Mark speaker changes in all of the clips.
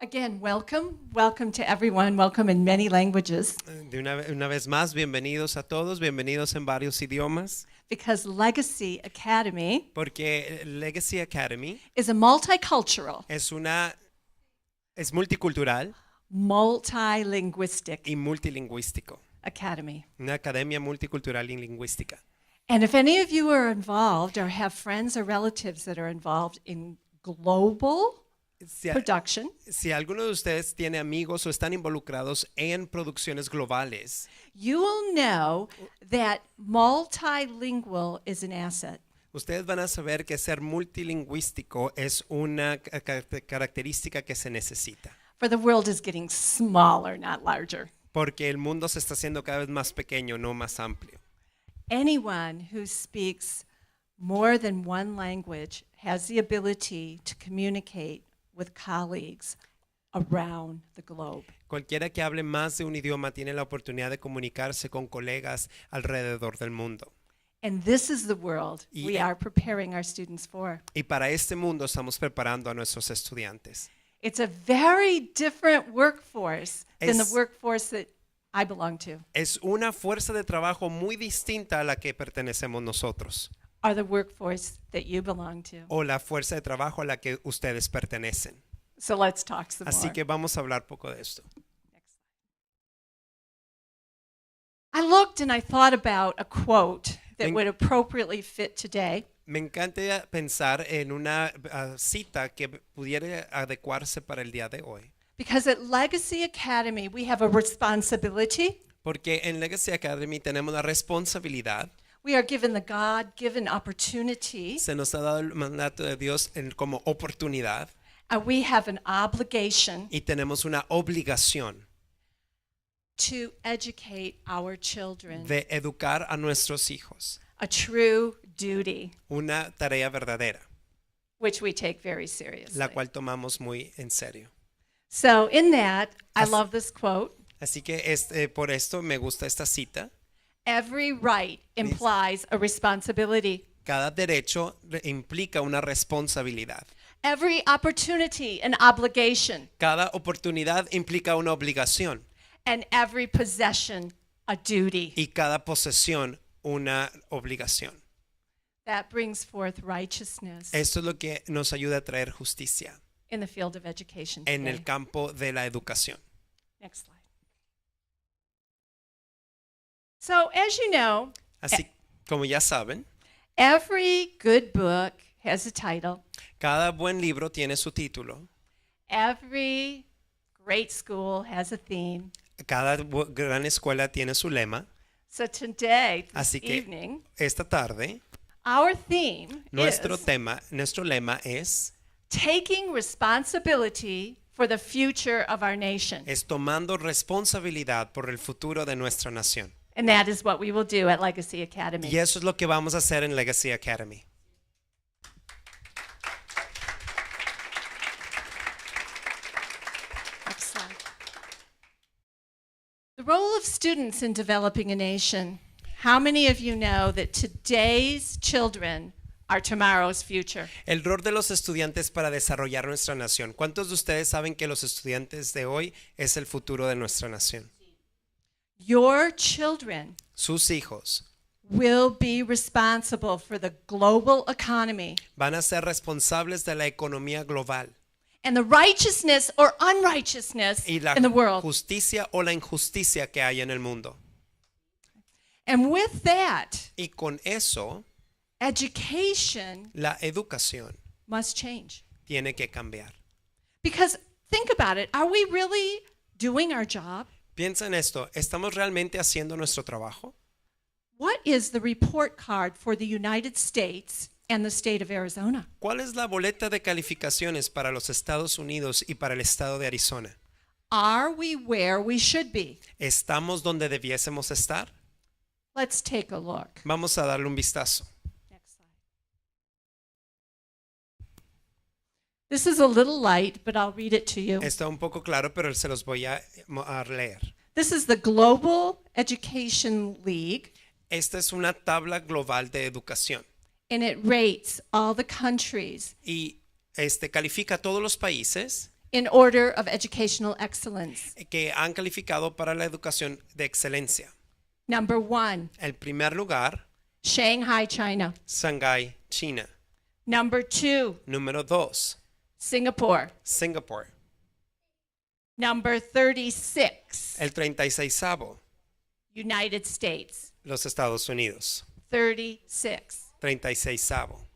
Speaker 1: Again, welcome to everyone, welcome in many languages,
Speaker 2: Una vez más, bienvenidos a todos, bienvenidos en varios idiomas,
Speaker 1: because Legacy Academy
Speaker 2: porque Legacy Academy
Speaker 1: is a multicultural,
Speaker 2: es multicultural
Speaker 1: multilinguistic
Speaker 2: y multilingüístico,
Speaker 1: academy.
Speaker 2: una academia multicultural y lingüística.
Speaker 1: And if any of you are involved or have friends or relatives that are involved in global production,
Speaker 2: Si alguno de ustedes tiene amigos o están involucrados en producciones globales,
Speaker 1: you will know that multilingual is an asset.
Speaker 2: ustedes van a saber que ser multilingüístico es una característica que se necesita,
Speaker 1: For the world is getting smaller, not larger.
Speaker 2: porque el mundo se está haciendo cada vez más pequeño, no más amplio.
Speaker 1: Anyone who speaks more than one language has the ability to communicate with colleagues around the globe.
Speaker 2: Cualquiera que hable más de un idioma tiene la oportunidad de comunicarse con colegas alrededor del mundo.
Speaker 1: And this is the world
Speaker 2: Y-
Speaker 1: we are preparing our students for.
Speaker 2: Y para este mundo estamos preparando a nuestros estudiantes.
Speaker 1: It's a very different workforce than the
Speaker 2: Es-
Speaker 1: workforce that I belong to,
Speaker 2: Es una fuerza de trabajo muy distinta a la que pertenecemos nosotros,
Speaker 1: or the workforce that you belong to.
Speaker 2: o la fuerza de trabajo a la que ustedes pertenecen.
Speaker 1: So let's talk some
Speaker 2: Así
Speaker 1: more.
Speaker 2: que vamos a hablar poco de esto.
Speaker 1: Next slide. I looked and I thought about a quote that
Speaker 2: Ven-
Speaker 1: would appropriately fit today.
Speaker 2: Me encanta pensar en una cita que pudiera adecuarse para el día de hoy.
Speaker 1: Because at Legacy Academy, we have a responsibility.
Speaker 2: Porque en Legacy Academy tenemos la responsabilidad,
Speaker 1: We are given the God-given opportunity,
Speaker 2: se nos ha dado el mandato de Dios como oportunidad
Speaker 1: and we have an obligation
Speaker 2: y tenemos una obligación
Speaker 1: to educate our children,
Speaker 2: de educar a nuestros hijos,
Speaker 1: a true duty,
Speaker 2: una tarea verdadera,
Speaker 1: which we take very seriously.
Speaker 2: la cual tomamos muy en serio.
Speaker 1: So in that, I
Speaker 2: As-
Speaker 1: love this quote.
Speaker 2: Así que por esto me gusta esta cita.
Speaker 1: Every right implies a responsibility.
Speaker 2: Cada derecho implica una responsabilidad.
Speaker 1: Every opportunity an obligation,
Speaker 2: Cada oportunidad implica una obligación
Speaker 1: and every possession a duty.
Speaker 2: y cada posesión una obligación.
Speaker 1: That brings forth righteousness
Speaker 2: Esto es lo que nos ayuda a traer justicia
Speaker 1: in the field of education
Speaker 2: en
Speaker 1: today.
Speaker 2: el campo de la educación.
Speaker 1: Next slide. So, as you know,
Speaker 2: Así como ya saben,
Speaker 1: every good book has a title.
Speaker 2: cada buen libro tiene su título,
Speaker 1: Every great school has a theme.
Speaker 2: cada gran escuela tiene su lema.
Speaker 1: So today, this
Speaker 2: Así que
Speaker 1: evening,
Speaker 2: esta tarde
Speaker 1: our theme
Speaker 2: nuestro
Speaker 1: is
Speaker 2: lema es
Speaker 1: taking responsibility for the future of our nation.
Speaker 2: tomando responsabilidad por el futuro de nuestra nación.
Speaker 1: And that is what we will do at Legacy Academy.
Speaker 2: Y eso es lo que vamos a hacer en Legacy Academy.
Speaker 1: Next slide. The role of students in developing a nation. How many of you know that today's children are tomorrow's future?
Speaker 2: El rol de los estudiantes para desarrollar nuestra nación. ¿Cuántos de ustedes saben que los estudiantes de hoy es el futuro de nuestra nación?
Speaker 1: Your children
Speaker 2: Sus hijos
Speaker 1: will be responsible for the global economy
Speaker 2: van a ser responsables de la economía global
Speaker 1: and the righteousness or unrighteousness
Speaker 2: y la
Speaker 1: in the world.
Speaker 2: justicia o la injusticia que hay en el mundo.
Speaker 1: And with that,
Speaker 2: Y con eso,
Speaker 1: education
Speaker 2: la educación
Speaker 1: must change.
Speaker 2: tiene que cambiar.
Speaker 1: Because think about it, are we really doing our job?
Speaker 2: Piensa en esto, ¿estamos realmente haciendo nuestro trabajo?
Speaker 1: What is the report card for the United States and the state of Arizona?
Speaker 2: ¿Cuál es la boleta de calificaciones para los Estados Unidos y para el estado de Arizona?
Speaker 1: Are we where we should be?
Speaker 2: ¿Estamos donde debiésemos estar?
Speaker 1: Let's take a look.
Speaker 2: Vamos a darle un vistazo.
Speaker 1: Next slide. This is a little light, but I'll read it to you.
Speaker 2: Está un poco claro, pero se los voy a leer.
Speaker 1: This is the Global Education League,
Speaker 2: Esta es una tabla global de educación
Speaker 1: and it rates all the countries
Speaker 2: y califica a todos los países
Speaker 1: in order of educational excellence.
Speaker 2: que han calificado para la educación de excelencia.
Speaker 1: Number 1,
Speaker 2: El primer lugar,
Speaker 1: Shanghai, China.
Speaker 2: Shanghái, China.
Speaker 1: Number 2,
Speaker 2: Número 2,
Speaker 1: Singapore.
Speaker 2: Singapore.
Speaker 1: Number 36,
Speaker 2: El 36avo,
Speaker 1: United States.
Speaker 2: los Estados Unidos.
Speaker 1: 36.
Speaker 2: 36avo.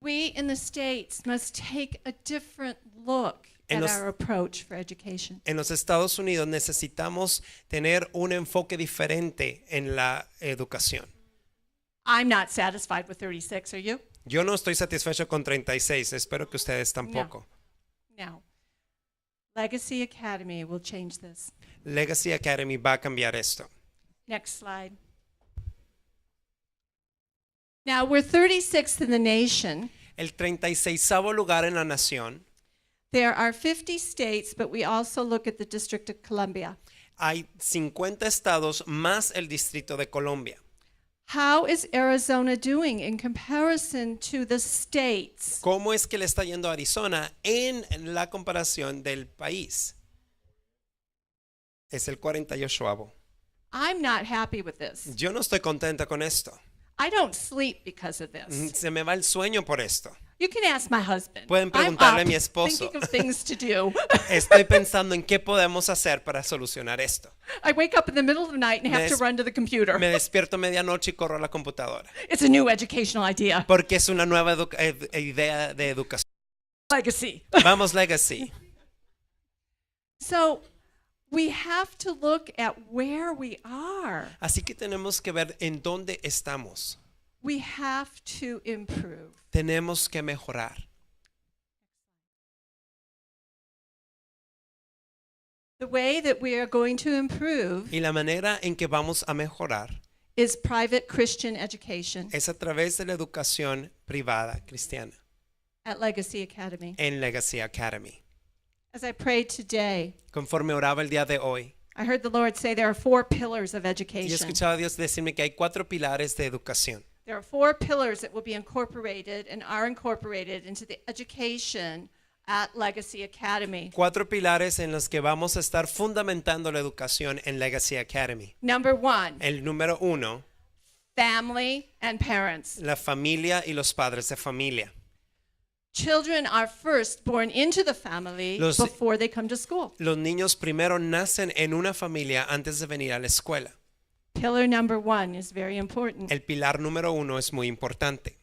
Speaker 1: We in the States must take a different look
Speaker 2: En
Speaker 1: at
Speaker 2: los-
Speaker 1: our approach for education.
Speaker 2: En los Estados Unidos necesitamos tener un enfoque diferente en la educación.
Speaker 1: I'm not satisfied with 36, are you?
Speaker 2: Yo no estoy satisfecho con 36, espero que ustedes tampoco.
Speaker 1: No. Legacy Academy will change this.
Speaker 2: Legacy Academy va a cambiar esto.
Speaker 1: Next slide. Now, we're 36th in the nation.
Speaker 2: El 36avo lugar en la nación.
Speaker 1: There are 50 states, but we also look at the District of Columbia.
Speaker 2: Hay 50 estados más el Distrito de Colombia.
Speaker 1: How is Arizona doing in comparison to the states?
Speaker 2: ¿Cómo es que le está yendo a Arizona en la comparación del país? Es el 48avo.
Speaker 1: I'm not happy with this.
Speaker 2: Yo no estoy contenta con esto.
Speaker 1: I don't sleep because of this.
Speaker 2: Se me va el sueño por esto.
Speaker 1: You can ask my husband.
Speaker 2: Pueden
Speaker 1: I'm
Speaker 2: preguntarle a
Speaker 1: up
Speaker 2: mi esposo.
Speaker 1: thinking of things to do.
Speaker 2: Estoy pensando en qué podemos hacer para solucionar esto.
Speaker 1: I wake up in the middle of the night and have to run to the computer.
Speaker 2: Me despierto medianoche y corro a la computadora.
Speaker 1: It's a new educational idea.
Speaker 2: Porque es una nueva idea de educación.
Speaker 1: Legacy.
Speaker 2: Vamos, Legacy.
Speaker 1: So we have to look at where we are.
Speaker 2: Así que tenemos que ver en dónde estamos.
Speaker 1: We have to improve.
Speaker 2: Tenemos que mejorar.
Speaker 1: The way that we are going to improve
Speaker 2: Y la manera en que vamos a mejorar
Speaker 1: is private Christian education
Speaker 2: es a través de la educación privada cristiana
Speaker 1: at Legacy Academy.
Speaker 2: en Legacy Academy.
Speaker 1: As I prayed today,
Speaker 2: Conforme oraba el día de hoy,
Speaker 1: I heard the Lord say there are 4 pillars of
Speaker 2: y
Speaker 1: education.
Speaker 2: escuchaba a Dios decirme que hay 4 pilares de educación.
Speaker 1: There are 4 pillars that will be incorporated and are incorporated into the education at Legacy Academy.
Speaker 2: 4 pilares en los que vamos a estar fundamentando la educación en Legacy Academy.
Speaker 1: Number 1,
Speaker 2: El número 1,
Speaker 1: family and parents.
Speaker 2: la familia y los padres de familia.
Speaker 1: Children are first born into the family
Speaker 2: Los-
Speaker 1: before they come to school.
Speaker 2: Los niños primero nacen en una familia antes de venir a la escuela.
Speaker 1: Pillar number 1 is very important.
Speaker 2: El pilar número 1 es muy importante.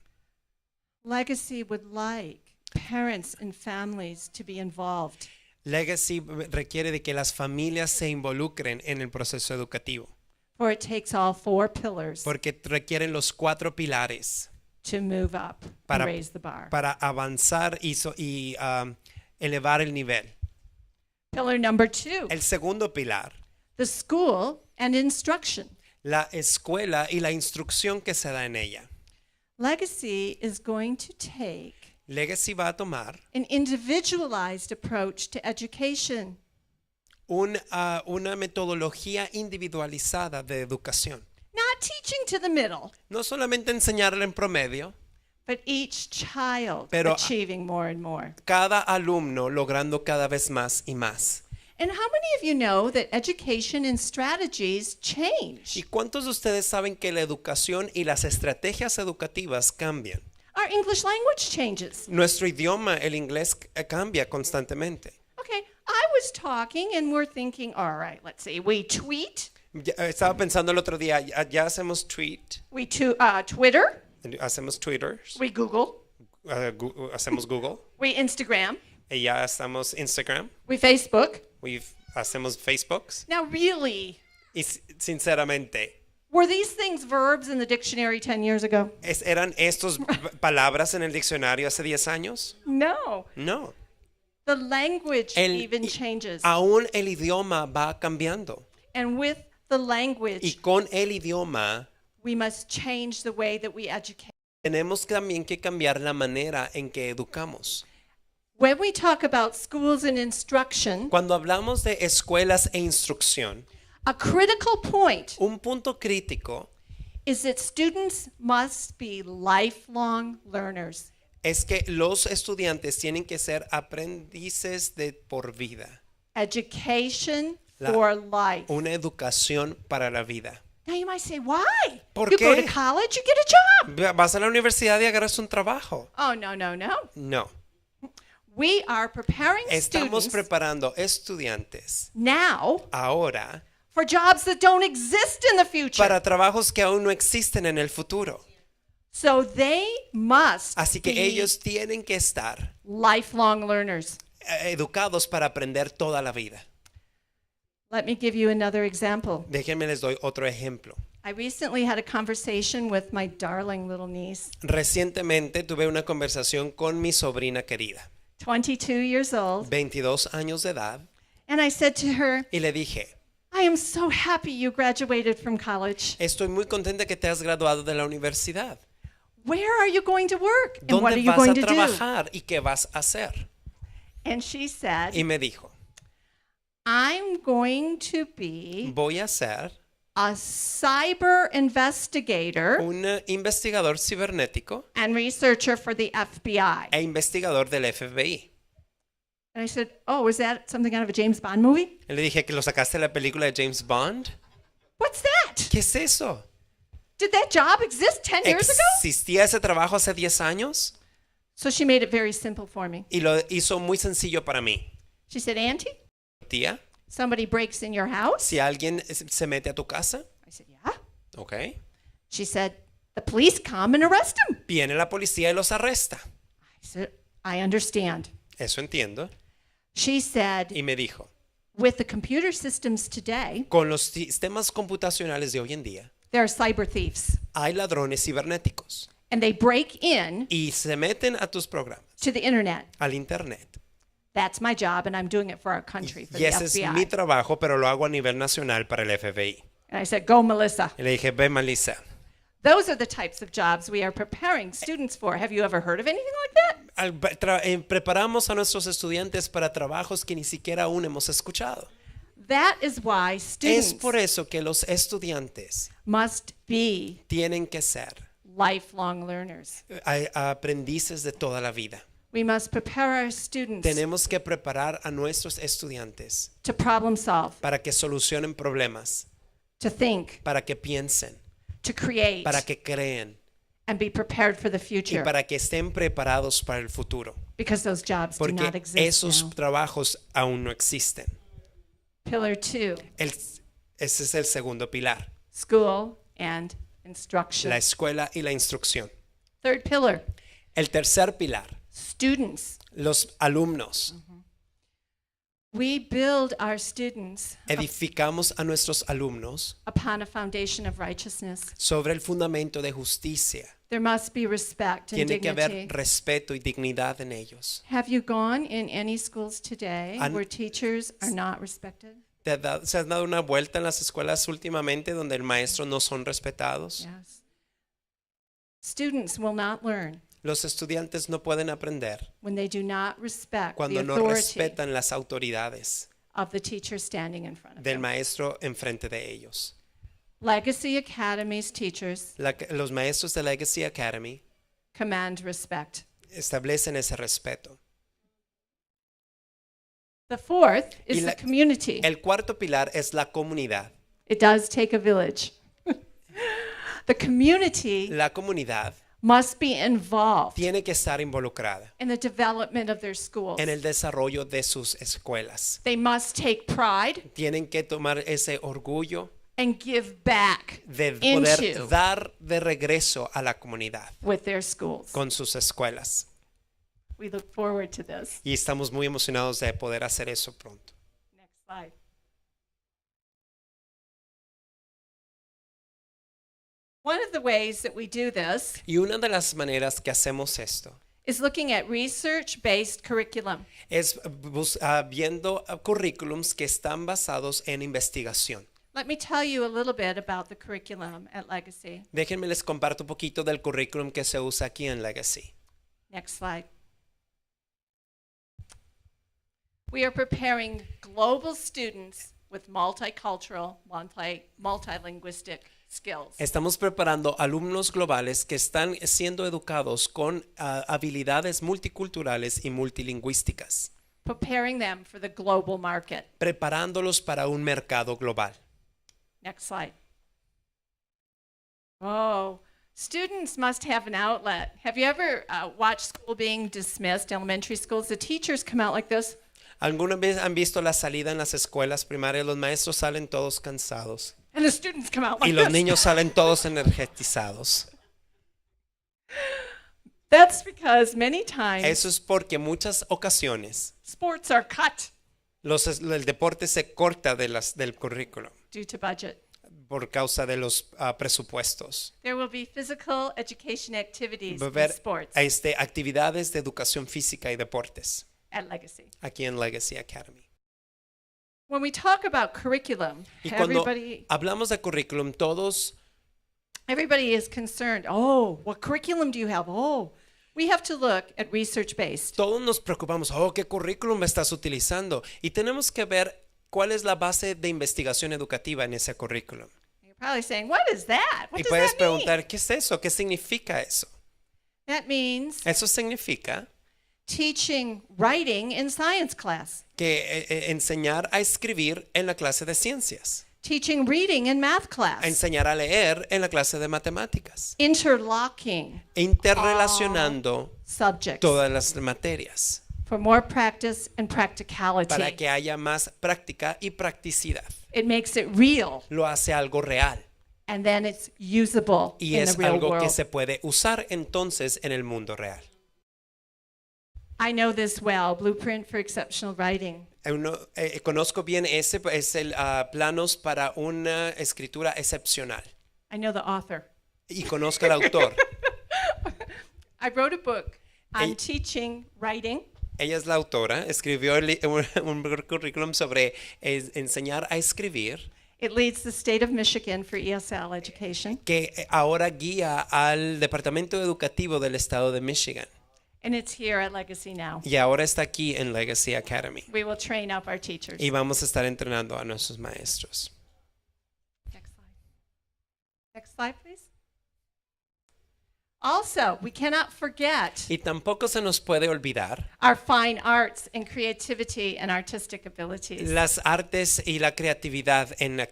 Speaker 1: Legacy would like parents and families to be involved.
Speaker 2: Legacy requiere de que las familias se involucren en el proceso educativo,
Speaker 1: For it takes all 4 pillars
Speaker 2: porque requieren los 4 pilares
Speaker 1: to move up
Speaker 2: Para-
Speaker 1: and raise the bar.
Speaker 2: para avanzar y elevar el nivel.
Speaker 1: Pillar number 2,
Speaker 2: El segundo pilar,
Speaker 1: the school and instruction.
Speaker 2: la escuela y la instrucción que se da en ella.
Speaker 1: Legacy is going to take
Speaker 2: Legacy va a tomar
Speaker 1: an individualized approach to education.
Speaker 2: una metodología individualizada de educación.
Speaker 1: Not teaching to the middle,
Speaker 2: No solamente enseñarle en promedio,
Speaker 1: but each child
Speaker 2: Pero-
Speaker 1: achieving more and more.
Speaker 2: cada alumno logrando cada vez más y más.
Speaker 1: And how many of you know that education and strategies
Speaker 2: ¿Y
Speaker 1: change?
Speaker 2: cuántos de ustedes saben que la educación y las estrategias educativas cambian?
Speaker 1: Our English language changes.
Speaker 2: Nuestro idioma, el inglés, cambia constantemente.
Speaker 1: Okay, I was talking and we're thinking, all right, let's see, we tweet,
Speaker 2: Estaba pensando el otro día, ya hacemos tweet,
Speaker 1: we Twitter,
Speaker 2: hacemos Twitters,
Speaker 1: we Google,
Speaker 2: hacemos Google,
Speaker 1: we Instagram,
Speaker 2: y ya hacemos Instagram,
Speaker 1: we Facebook.
Speaker 2: hacemos Facebooks.
Speaker 1: Now, really,
Speaker 2: Y sinceramente,
Speaker 1: were these things verbs in the dictionary 10 years ago?
Speaker 2: ¿eran estos palabras en el diccionario hace 10 años?
Speaker 1: No.
Speaker 2: No.
Speaker 1: The language
Speaker 2: El-
Speaker 1: even changes.
Speaker 2: Aún el idioma va cambiando.
Speaker 1: And with the
Speaker 2: Y
Speaker 1: language,
Speaker 2: con el idioma
Speaker 1: we must change the way that we educate.
Speaker 2: tenemos también que cambiar la manera en que educamos.
Speaker 1: When we talk about schools and instruction,
Speaker 2: Cuando hablamos de escuelas e instrucción,
Speaker 1: a critical point
Speaker 2: un punto crítico
Speaker 1: is that students must be lifelong learners.
Speaker 2: es que los estudiantes tienen que ser aprendices de por vida,
Speaker 1: Education
Speaker 2: La-
Speaker 1: for life.
Speaker 2: una educación para la vida.
Speaker 1: Now you might say, why?
Speaker 2: ¿Por
Speaker 1: You go to
Speaker 2: qué?
Speaker 1: college, you get a job.
Speaker 2: Vas a la universidad y agarras un trabajo.
Speaker 1: Oh, no, no, no.
Speaker 2: No,
Speaker 1: We are preparing
Speaker 2: estamos
Speaker 1: students
Speaker 2: preparando estudiantes
Speaker 1: now
Speaker 2: ahora
Speaker 1: for jobs that don't exist in the future.
Speaker 2: para trabajos que aún no existen en el futuro.
Speaker 1: So they must
Speaker 2: Así que
Speaker 1: be
Speaker 2: ellos tienen que estar
Speaker 1: lifelong learners.
Speaker 2: educados para aprender toda la vida.
Speaker 1: Let me give you another example.
Speaker 2: Déjenme les doy otro ejemplo.
Speaker 1: I recently had a conversation with my darling little niece,
Speaker 2: Recientemente tuve una conversación con mi sobrina querida,
Speaker 1: 22 years old,
Speaker 2: 22 años de edad,
Speaker 1: and I said to her,
Speaker 2: y le dije,
Speaker 1: I am so happy you graduated from college.
Speaker 2: estoy muy contenta que te has graduado de la universidad.
Speaker 1: Where are you going to work? And what are
Speaker 2: ¿Dónde
Speaker 1: you
Speaker 2: vas
Speaker 1: going
Speaker 2: a
Speaker 1: to do?
Speaker 2: trabajar y qué vas a hacer?
Speaker 1: And she said,
Speaker 2: Y me dijo,
Speaker 1: I'm going to be
Speaker 2: voy a ser
Speaker 1: a cyber investigator
Speaker 2: un investigador cibernético
Speaker 1: and researcher for the FBI.
Speaker 2: e investigador del FBI.
Speaker 1: And I said, oh, is that something out of a James Bond movie?
Speaker 2: Y le dije que lo sacaste de la película de James Bond.
Speaker 1: What's that?
Speaker 2: ¿Qué es eso?
Speaker 1: Did that job exist 10 years ago?
Speaker 2: ¿Existía ese trabajo hace 10 años?
Speaker 1: So she made it very simple for me.
Speaker 2: Y lo hizo muy sencillo para mí.
Speaker 1: She said, Auntie,
Speaker 2: Tía,
Speaker 1: somebody breaks in your house?
Speaker 2: si alguien se mete a tu casa,
Speaker 1: I said, yeah.
Speaker 2: ok,
Speaker 1: She said, the police come and arrest him.
Speaker 2: viene la policía y los arresta.
Speaker 1: I said, I understand.
Speaker 2: Eso entiendo.
Speaker 1: She said,
Speaker 2: Y me dijo,
Speaker 1: with the computer systems today,
Speaker 2: con los sistemas computacionales de hoy en día,
Speaker 1: there are cyber thieves.
Speaker 2: hay ladrones cibernéticos
Speaker 1: And they break in
Speaker 2: y se meten a tus programas,
Speaker 1: to the internet.
Speaker 2: al internet.
Speaker 1: That's my job, and I'm doing it for our country, for
Speaker 2: Y
Speaker 1: the
Speaker 2: ese es
Speaker 1: FBI.
Speaker 2: mi trabajo, pero lo hago a nivel nacional para el FBI.
Speaker 1: And I said, go, Melissa.
Speaker 2: Y le dije, ve, Melissa.
Speaker 1: Those are the types of jobs we are preparing students for. Have you ever heard of anything like that?
Speaker 2: Preparamos a nuestros estudiantes para trabajos que ni siquiera aún hemos escuchado.
Speaker 1: That is why
Speaker 2: Es
Speaker 1: students
Speaker 2: por eso que los estudiantes
Speaker 1: must be
Speaker 2: tienen que ser
Speaker 1: lifelong learners.
Speaker 2: aprendices de toda la vida.
Speaker 1: We must prepare our students
Speaker 2: Tenemos que preparar a nuestros estudiantes
Speaker 1: to problem solve,
Speaker 2: para que solucionen problemas,
Speaker 1: to think,
Speaker 2: para que piensen,
Speaker 1: to create,
Speaker 2: para que creen
Speaker 1: and be prepared for the
Speaker 2: y
Speaker 1: future,
Speaker 2: para que estén preparados para el futuro.
Speaker 1: because those jobs do not
Speaker 2: Porque
Speaker 1: exist
Speaker 2: esos
Speaker 1: now.
Speaker 2: trabajos aún no existen.
Speaker 1: Pillar 2,
Speaker 2: Ese es el segundo pilar,
Speaker 1: school and instruction.
Speaker 2: la escuela y la instrucción.
Speaker 1: Third pillar,
Speaker 2: El tercer pilar,
Speaker 1: students.
Speaker 2: los alumnos.
Speaker 1: We build our students
Speaker 2: Edificamos a nuestros alumnos
Speaker 1: upon a foundation of righteousness.
Speaker 2: sobre el fundamento de justicia.
Speaker 1: There must be respect and
Speaker 2: Tiene que haber
Speaker 1: dignity.
Speaker 2: respeto y dignidad en ellos.
Speaker 1: Have you gone in any schools today
Speaker 2: Han-
Speaker 1: where teachers are not respected?
Speaker 2: ¿Se has dado una vuelta en las escuelas últimamente donde el maestro no son respetados?
Speaker 1: Yes. Students will not learn
Speaker 2: Los estudiantes no pueden aprender
Speaker 1: when they do not respect the
Speaker 2: cuando no
Speaker 1: authority
Speaker 2: respetan las autoridades
Speaker 1: of the teacher standing in front of
Speaker 2: del
Speaker 1: them.
Speaker 2: maestro enfrente de ellos.
Speaker 1: Legacy Academy's teachers
Speaker 2: Los maestros de Legacy Academy
Speaker 1: command respect.
Speaker 2: establecen ese respeto.
Speaker 1: The fourth
Speaker 2: Y
Speaker 1: is
Speaker 2: la-
Speaker 1: the community.
Speaker 2: El cuarto pilar es la comunidad.
Speaker 1: It does take a village. The community
Speaker 2: La comunidad
Speaker 1: must be involved
Speaker 2: tiene que estar involucrada
Speaker 1: in the development of their schools.
Speaker 2: en el desarrollo de sus escuelas.
Speaker 1: They must take pride
Speaker 2: Tienen que tomar ese orgullo
Speaker 1: and give back
Speaker 2: de poder
Speaker 1: into
Speaker 2: dar de regreso a la comunidad
Speaker 1: with their schools.
Speaker 2: con sus escuelas.
Speaker 1: We look forward to this.
Speaker 2: Y estamos muy emocionados de poder hacer eso pronto.
Speaker 1: Next slide. One of the ways that we do this
Speaker 2: Y una de las maneras que hacemos esto
Speaker 1: is looking at research-based curriculum.
Speaker 2: es viendo currículums que están basados en investigación.
Speaker 1: Let me tell you a little bit about the curriculum at Legacy.
Speaker 2: Déjenme les comparto un poquito del currículum que se usa aquí en Legacy.
Speaker 1: Next slide. We are preparing global students with multicultural, multilinguistic skills.
Speaker 2: Estamos preparando alumnos globales que están siendo educados con habilidades multiculturales y multilingüísticas,
Speaker 1: Preparing them for the global market.
Speaker 2: preparándolos para un mercado global.
Speaker 1: Next slide. Oh, students must have an outlet. Have you ever watched school being dismissed, elementary schools? The teachers come out like this.
Speaker 2: ¿Alguna vez han visto la salida en las escuelas primarias? Los maestros salen todos cansados
Speaker 1: And the students come out
Speaker 2: y
Speaker 1: like
Speaker 2: los
Speaker 1: this.
Speaker 2: niños salen todos energetizados.
Speaker 1: That's because many times
Speaker 2: Eso es porque muchas ocasiones
Speaker 1: sports are cut
Speaker 2: el deporte se corta del currículo
Speaker 1: due to budget.
Speaker 2: por causa de los presupuestos.
Speaker 1: There will be physical education activities
Speaker 2: Va a
Speaker 1: in
Speaker 2: haber
Speaker 1: sports
Speaker 2: actividades de educación física y deportes
Speaker 1: at Legacy.
Speaker 2: aquí en Legacy Academy.
Speaker 1: When we talk about curriculum,
Speaker 2: Y cuando
Speaker 1: everybody
Speaker 2: hablamos de currículum, todos
Speaker 1: is concerned. Oh, what curriculum do you have? Oh, we have to look at research-based.
Speaker 2: todos nos preocupamos, ¿qué currículum estás utilizando? Y tenemos que ver cuál es la base de investigación educativa en ese currículum.
Speaker 1: You're probably saying, what is that? What
Speaker 2: Y
Speaker 1: does
Speaker 2: puedes
Speaker 1: that mean?
Speaker 2: preguntar, ¿qué es eso? ¿Qué significa eso?
Speaker 1: That means
Speaker 2: Eso significa
Speaker 1: teaching writing in science class,
Speaker 2: que enseñar a escribir en la clase de ciencias,
Speaker 1: teaching reading in math
Speaker 2: a
Speaker 1: class,
Speaker 2: enseñar a leer en la clase de matemáticas,
Speaker 1: interlocking
Speaker 2: interrelacionando
Speaker 1: subjects
Speaker 2: todas las materias
Speaker 1: for more practice and practicality.
Speaker 2: para que haya más práctica y practicidad.
Speaker 1: It makes it real,
Speaker 2: Lo hace algo real
Speaker 1: and then it's usable
Speaker 2: y
Speaker 1: in
Speaker 2: es
Speaker 1: the real
Speaker 2: algo que
Speaker 1: world.
Speaker 2: se puede usar entonces en el mundo real.
Speaker 1: I know this well, Blueprint for Exceptional Writing.
Speaker 2: Conozco bien ese, es el planos para una escritura excepcional
Speaker 1: I know the author.
Speaker 2: y conozco al autor.
Speaker 1: I wrote a book on
Speaker 2: Ey-
Speaker 1: teaching writing
Speaker 2: Ella es la autora, escribió un currículum sobre enseñar a escribir
Speaker 1: It leads the state of Michigan for ESL education,
Speaker 2: que ahora guía al Departamento Educativo del Estado de Michigan
Speaker 1: and it's here at Legacy now.
Speaker 2: y ahora está aquí en Legacy Academy
Speaker 1: We will train up our teachers.
Speaker 2: y vamos a estar entrenando a nuestros maestros.
Speaker 1: Next slide. Next slide, please. Also, we cannot forget
Speaker 2: Y tampoco se nos puede olvidar
Speaker 1: our fine arts and creativity and artistic abilities.
Speaker 2: las artes y la creatividad en la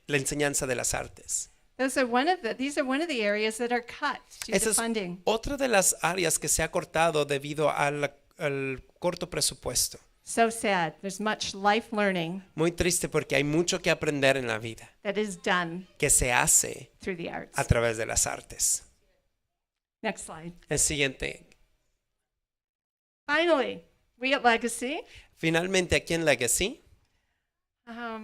Speaker 2: enseñanza de las artes.
Speaker 1: These are one of the areas that are cut due
Speaker 2: Esa
Speaker 1: to
Speaker 2: es
Speaker 1: funding.
Speaker 2: otra de las áreas que se ha cortado debido al corto presupuesto.
Speaker 1: So sad. There's much life learning
Speaker 2: Muy triste porque hay mucho que aprender en la vida
Speaker 1: that is done
Speaker 2: que se hace
Speaker 1: through the arts.
Speaker 2: a través de las artes.
Speaker 1: Next slide.
Speaker 2: El siguiente.
Speaker 1: Finally, we at Legacy
Speaker 2: Finalmente aquí en Legacy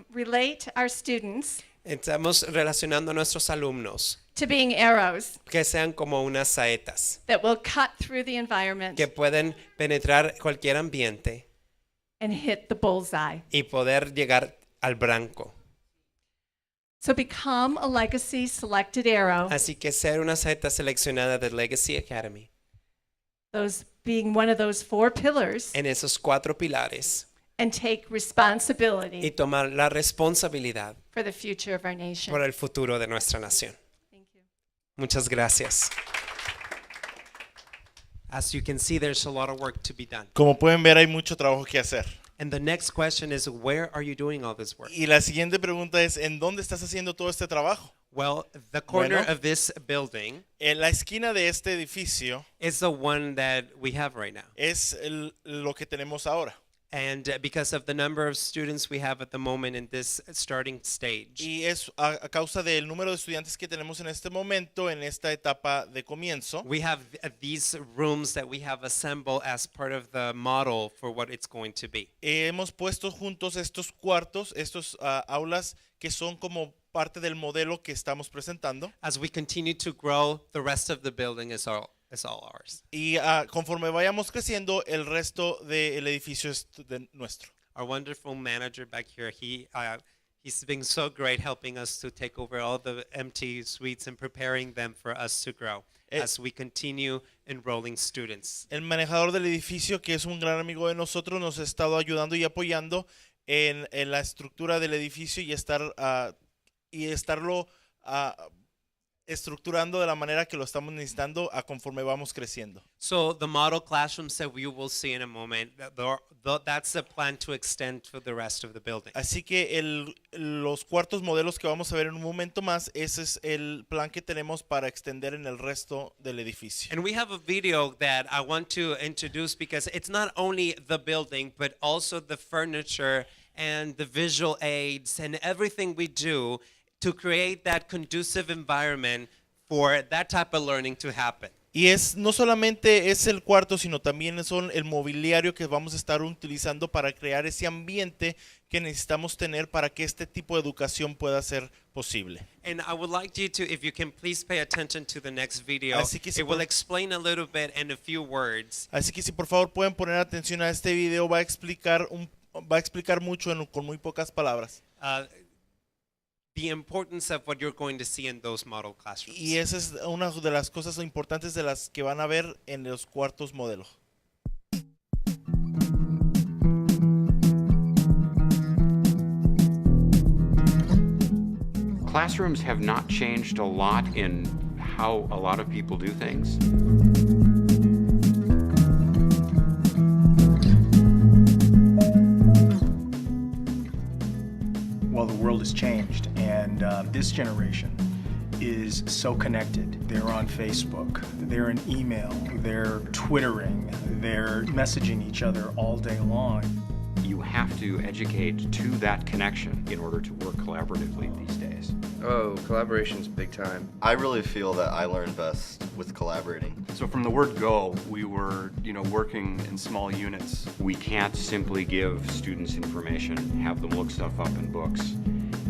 Speaker 1: relate our students
Speaker 2: estamos relacionando a nuestros alumnos
Speaker 1: to being arrows
Speaker 2: que sean como unas saetas
Speaker 1: that will cut through the environment
Speaker 2: que pueden penetrar cualquier ambiente
Speaker 1: and hit the bullseye.
Speaker 2: y poder llegar al blanco.
Speaker 1: So become a Legacy selected arrow,
Speaker 2: Así que ser una saeta seleccionada de Legacy Academy
Speaker 1: those being one of those 4 pillars,
Speaker 2: en esos 4 pilares
Speaker 1: and take
Speaker 2: y
Speaker 1: responsibility
Speaker 2: tomar la responsabilidad
Speaker 1: for the future of our nation.
Speaker 2: por el futuro de nuestra nación.
Speaker 1: Thank you.
Speaker 2: Muchas gracias. As you can see, there's a lot of work to be done.
Speaker 3: Como pueden ver, hay mucho trabajo que hacer.
Speaker 2: And the next question is, where are you doing all this work?
Speaker 3: Y la siguiente pregunta es, ¿en dónde estás haciendo todo este trabajo?
Speaker 2: Well, the corner
Speaker 3: Bueno.
Speaker 2: of this building
Speaker 3: En la esquina de este edificio
Speaker 2: is the one that we have right now.
Speaker 3: es lo que tenemos ahora.
Speaker 2: And because of the number of students we have at the moment in this starting stage,
Speaker 3: Y es a causa del número de estudiantes que tenemos en este momento, en esta etapa de comienzo.
Speaker 2: we have these rooms that we have assembled as part of the model for what it's going to be.
Speaker 3: Hemos puesto juntos estos cuartos, estos aulas que son como parte del modelo que estamos presentando.
Speaker 2: As we continue to grow, the rest of the building is all ours.
Speaker 3: Y conforme vayamos creciendo, el resto del edificio es nuestro.
Speaker 2: Our wonderful manager back here, he's been so great helping us to take over all the empty suites and preparing them for us to grow as we continue enrolling students.
Speaker 3: El manejador del edificio, que es un gran amigo de nosotros, nos ha estado ayudando y apoyando en la estructura del edificio y estar y estarlo estructurando de la manera que lo estamos necesitando a conforme vamos creciendo.
Speaker 2: So the model classrooms that we will see in a moment, that's the plan to extend to the rest of the building.
Speaker 3: Así que los cuartos modelos que vamos a ver en un momento más, ese es el plan que tenemos para extender en el resto del edificio.
Speaker 2: And we have a video that I want to introduce because it's not only the building, but also the furniture and the visual aids and everything we do to create that conducive environment for that type of learning to happen.
Speaker 3: Y no solamente es el cuarto, sino también son el mobiliario que vamos a estar utilizando para crear ese ambiente que necesitamos tener para que este tipo de educación pueda ser posible.
Speaker 2: And I would like you to, if you can please pay attention to the next video,
Speaker 3: Así que
Speaker 2: it will explain a little bit in a few words.
Speaker 3: Así que si por favor pueden poner atención a este video, va a explicar mucho con muy pocas palabras.
Speaker 2: The importance of what you're going to see in those model classrooms.
Speaker 3: Y esa es una de las cosas importantes de las que van a ver en los cuartos modelo.
Speaker 4: Classrooms have not changed a lot in how a lot of people do things.
Speaker 5: Well, the world has changed, and this generation is so connected. They're on Facebook, they're in email, they're Twittering, they're messaging each other all day long.
Speaker 4: You have to educate to that connection in order to work collaboratively these days.
Speaker 6: Oh, collaboration's big time.
Speaker 7: I really feel that I learn best with collaborating.
Speaker 8: So from the word go, we were, working in small units.
Speaker 4: We can't simply give students information, have them look stuff up in books,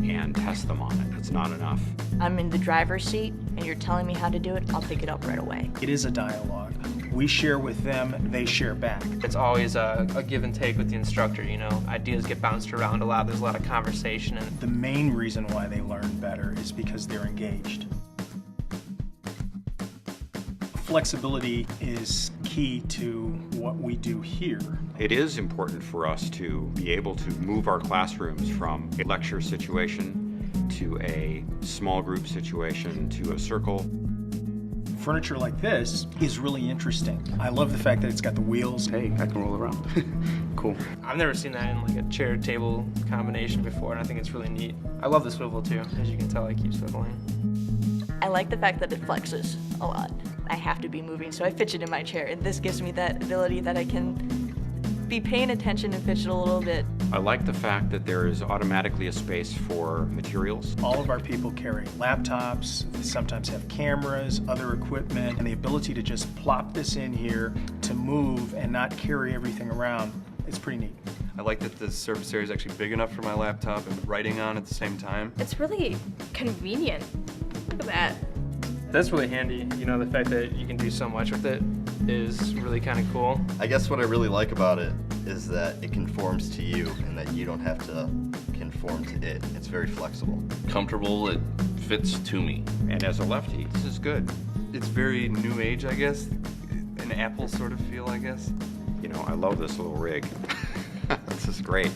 Speaker 4: and test them on it. That's not enough.
Speaker 9: I'm in the driver's seat and you're telling me how to do it, I'll pick it up right away.
Speaker 5: It is a dialogue. We share with them, they share back.
Speaker 6: It's always a give and take with the instructor, Ideas get bounced around a lot. There's a lot of conversation. And
Speaker 5: The main reason why they learn better is because they're engaged. Flexibility is key to what we do here.
Speaker 4: It is important for us to be able to move our classrooms from a lecture situation to a small group situation to a circle.
Speaker 5: Furniture like this is really interesting. I love the fact that it's got the wheels.
Speaker 8: Hey, I can roll around. Cool.
Speaker 6: I've never seen that in like a chair table combination before, and I think it's really neat. I love the swivel too. As you can tell, I keep swiveling.
Speaker 9: I like the fact that it flexes a lot. I have to be moving, so I fidget in my chair, and this gives me that ability that I can be paying attention and fidget a little bit.
Speaker 4: I like the fact that there is automatically a space for materials.
Speaker 5: All of our people carry laptops, they sometimes have cameras, other equipment, and the ability to just plop this in here to move and not carry everything around, it's pretty neat.
Speaker 8: I like that the surface area is actually big enough for my laptop and writing on at the same time.
Speaker 10: It's really convenient. Look at that.
Speaker 6: That's really handy. The fact that you can do so much with it is really kind of cool.
Speaker 7: I guess what I really like about it is that it conforms to you and that you don't have to conform to it. It's very flexible.
Speaker 8: Comfortable, it fits to me.
Speaker 4: And as a lefty, this is good.
Speaker 8: It's very new age, I guess. An Apple sort of feel, I guess.
Speaker 4: I love this little rig. This is great.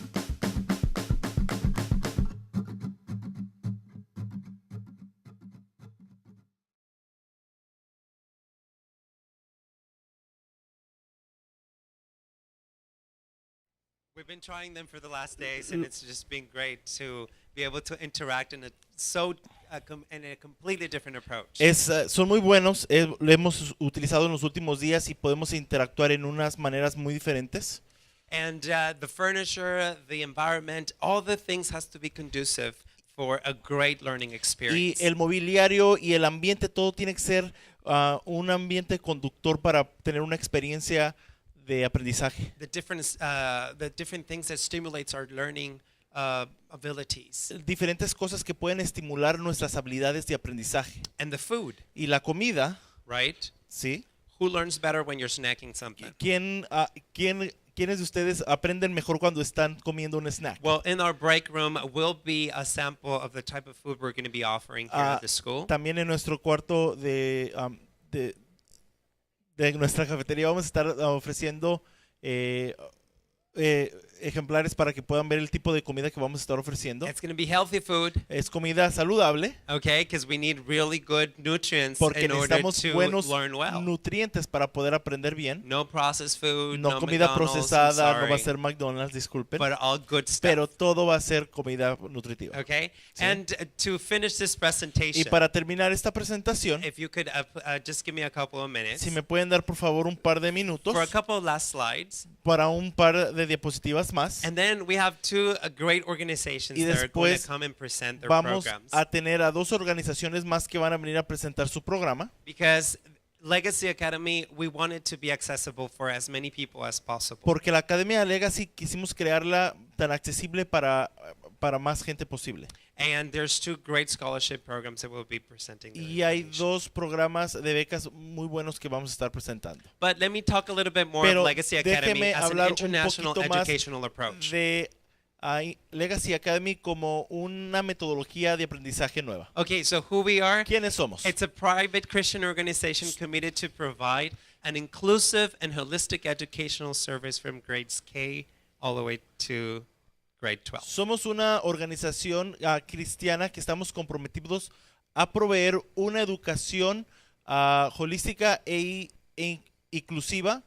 Speaker 2: We've been trying them for the last days, and it's just been great to be able to interact in a completely different approach.
Speaker 3: Son muy buenos, lo hemos utilizado en los últimos días y podemos interactuar en unas maneras muy diferentes.
Speaker 2: And the furniture, the environment, all the things has to be conducive for a great learning
Speaker 3: Y
Speaker 2: experience.
Speaker 3: el mobiliario y el ambiente, todo tiene que ser un ambiente conductor para tener una experiencia de aprendizaje.
Speaker 2: The different things that stimulates our learning abilities.
Speaker 3: Diferentes cosas que pueden estimular nuestras habilidades de aprendizaje.
Speaker 2: And the food,
Speaker 3: Y la comida,
Speaker 2: right?
Speaker 3: ¿sí?
Speaker 2: Who learns better when you're snacking something?
Speaker 3: ¿Quiénes de ustedes aprenden mejor cuando están comiendo un snack?
Speaker 2: Well, in our break room will be a sample of the type of food we're going to be offering here at the school.
Speaker 3: También en nuestro cuarto de nuestra cafetería vamos a estar ofreciendo ejemplares para que puedan ver el tipo de comida que vamos a estar ofreciendo.
Speaker 2: It's going to be healthy food,
Speaker 3: Es comida saludable
Speaker 2: okay, because we need really good nutrients
Speaker 3: porque
Speaker 2: in order
Speaker 3: necesitamos
Speaker 2: to
Speaker 3: buenos
Speaker 2: learn well.
Speaker 3: nutrientes para poder aprender bien.
Speaker 2: No processed food,
Speaker 3: No
Speaker 2: no
Speaker 3: comida
Speaker 2: McDonald's, I'm
Speaker 3: procesada, no va a
Speaker 2: sorry,
Speaker 3: ser McDonald's, disculpen,
Speaker 2: but all good stuff.
Speaker 3: pero todo va a ser comida nutritiva.
Speaker 2: Okay,
Speaker 3: Sí.
Speaker 2: and to finish this
Speaker 3: Y
Speaker 2: presentation,
Speaker 3: para terminar esta presentación,
Speaker 2: if you could just give me a couple of minutes
Speaker 3: si me pueden dar por favor un par de minutos
Speaker 2: for a couple of last slides,
Speaker 3: para un par de diapositivas más.
Speaker 2: and then we have two great organizations
Speaker 3: Y
Speaker 2: that are going
Speaker 3: después
Speaker 2: to come and present their
Speaker 3: vamos
Speaker 2: programs,
Speaker 3: a tener a dos organizaciones más que van a venir a presentar su programa,
Speaker 2: because Legacy Academy, we want it to be accessible for as many people as possible.
Speaker 3: porque la Academia Legacy quisimos crearla tan accesible para más gente posible.
Speaker 2: And there's two great scholarship programs that we'll be presenting. their
Speaker 3: Y hay
Speaker 2: information.
Speaker 3: dos programas de becas muy buenos que vamos a estar presentando.
Speaker 2: But let me talk a little bit more
Speaker 3: Pero
Speaker 2: of Legacy Academy
Speaker 3: déjeme
Speaker 2: as an
Speaker 3: hablar un
Speaker 2: international
Speaker 3: poquito más
Speaker 2: educational approach.
Speaker 3: de Legacy Academy como una metodología de aprendizaje nueva.
Speaker 2: Okay, so who we are?
Speaker 3: ¿Quiénes somos?
Speaker 2: It's a private Christian organization committed to provide an inclusive and holistic educational service from grades K all the way to grade 12.
Speaker 3: Somos una organización cristiana que estamos comprometidos a proveer una educación holística e inclusiva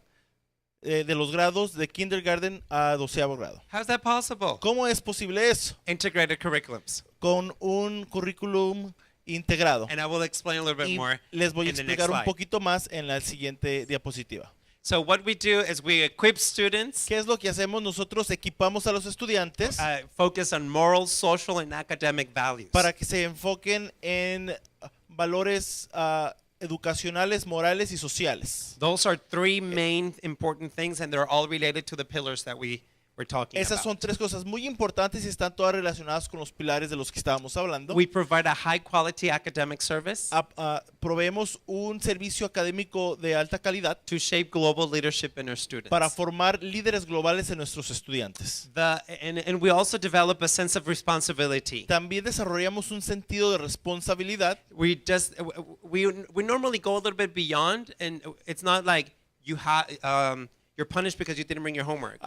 Speaker 3: de los grados de kindergarten a 12º grado.
Speaker 2: How's that possible?
Speaker 3: ¿Cómo es posible eso?
Speaker 2: Integrated curriculums.
Speaker 3: Con un currículum integrado.
Speaker 2: And I will explain a little bit
Speaker 3: Y
Speaker 2: more
Speaker 3: les voy a
Speaker 2: in the next
Speaker 3: explicar un
Speaker 2: slide.
Speaker 3: poquito más en la siguiente diapositiva.
Speaker 2: So what we do is we equip students,
Speaker 3: ¿Qué es lo que hacemos? Nosotros equipamos a los estudiantes
Speaker 2: focus on moral, social, and academic values.
Speaker 3: para que se enfoquen en valores educacionales, morales y sociales.
Speaker 2: Those are three main important things, and they're all related to the pillars that we were talking
Speaker 3: Esas
Speaker 2: about.
Speaker 3: son tres cosas muy importantes y están todas relacionadas con los pilares de los que estábamos hablando.
Speaker 2: We provide a high quality academic service
Speaker 3: Proveemos un servicio académico de alta calidad
Speaker 2: to shape global leadership in our students.
Speaker 3: para formar líderes globales en nuestros estudiantes.
Speaker 2: And we also develop a sense of responsibility.
Speaker 3: También desarrollamos un sentido de responsabilidad.
Speaker 2: We normally go a little bit beyond, and it's not like you're punished because you didn't bring your homework.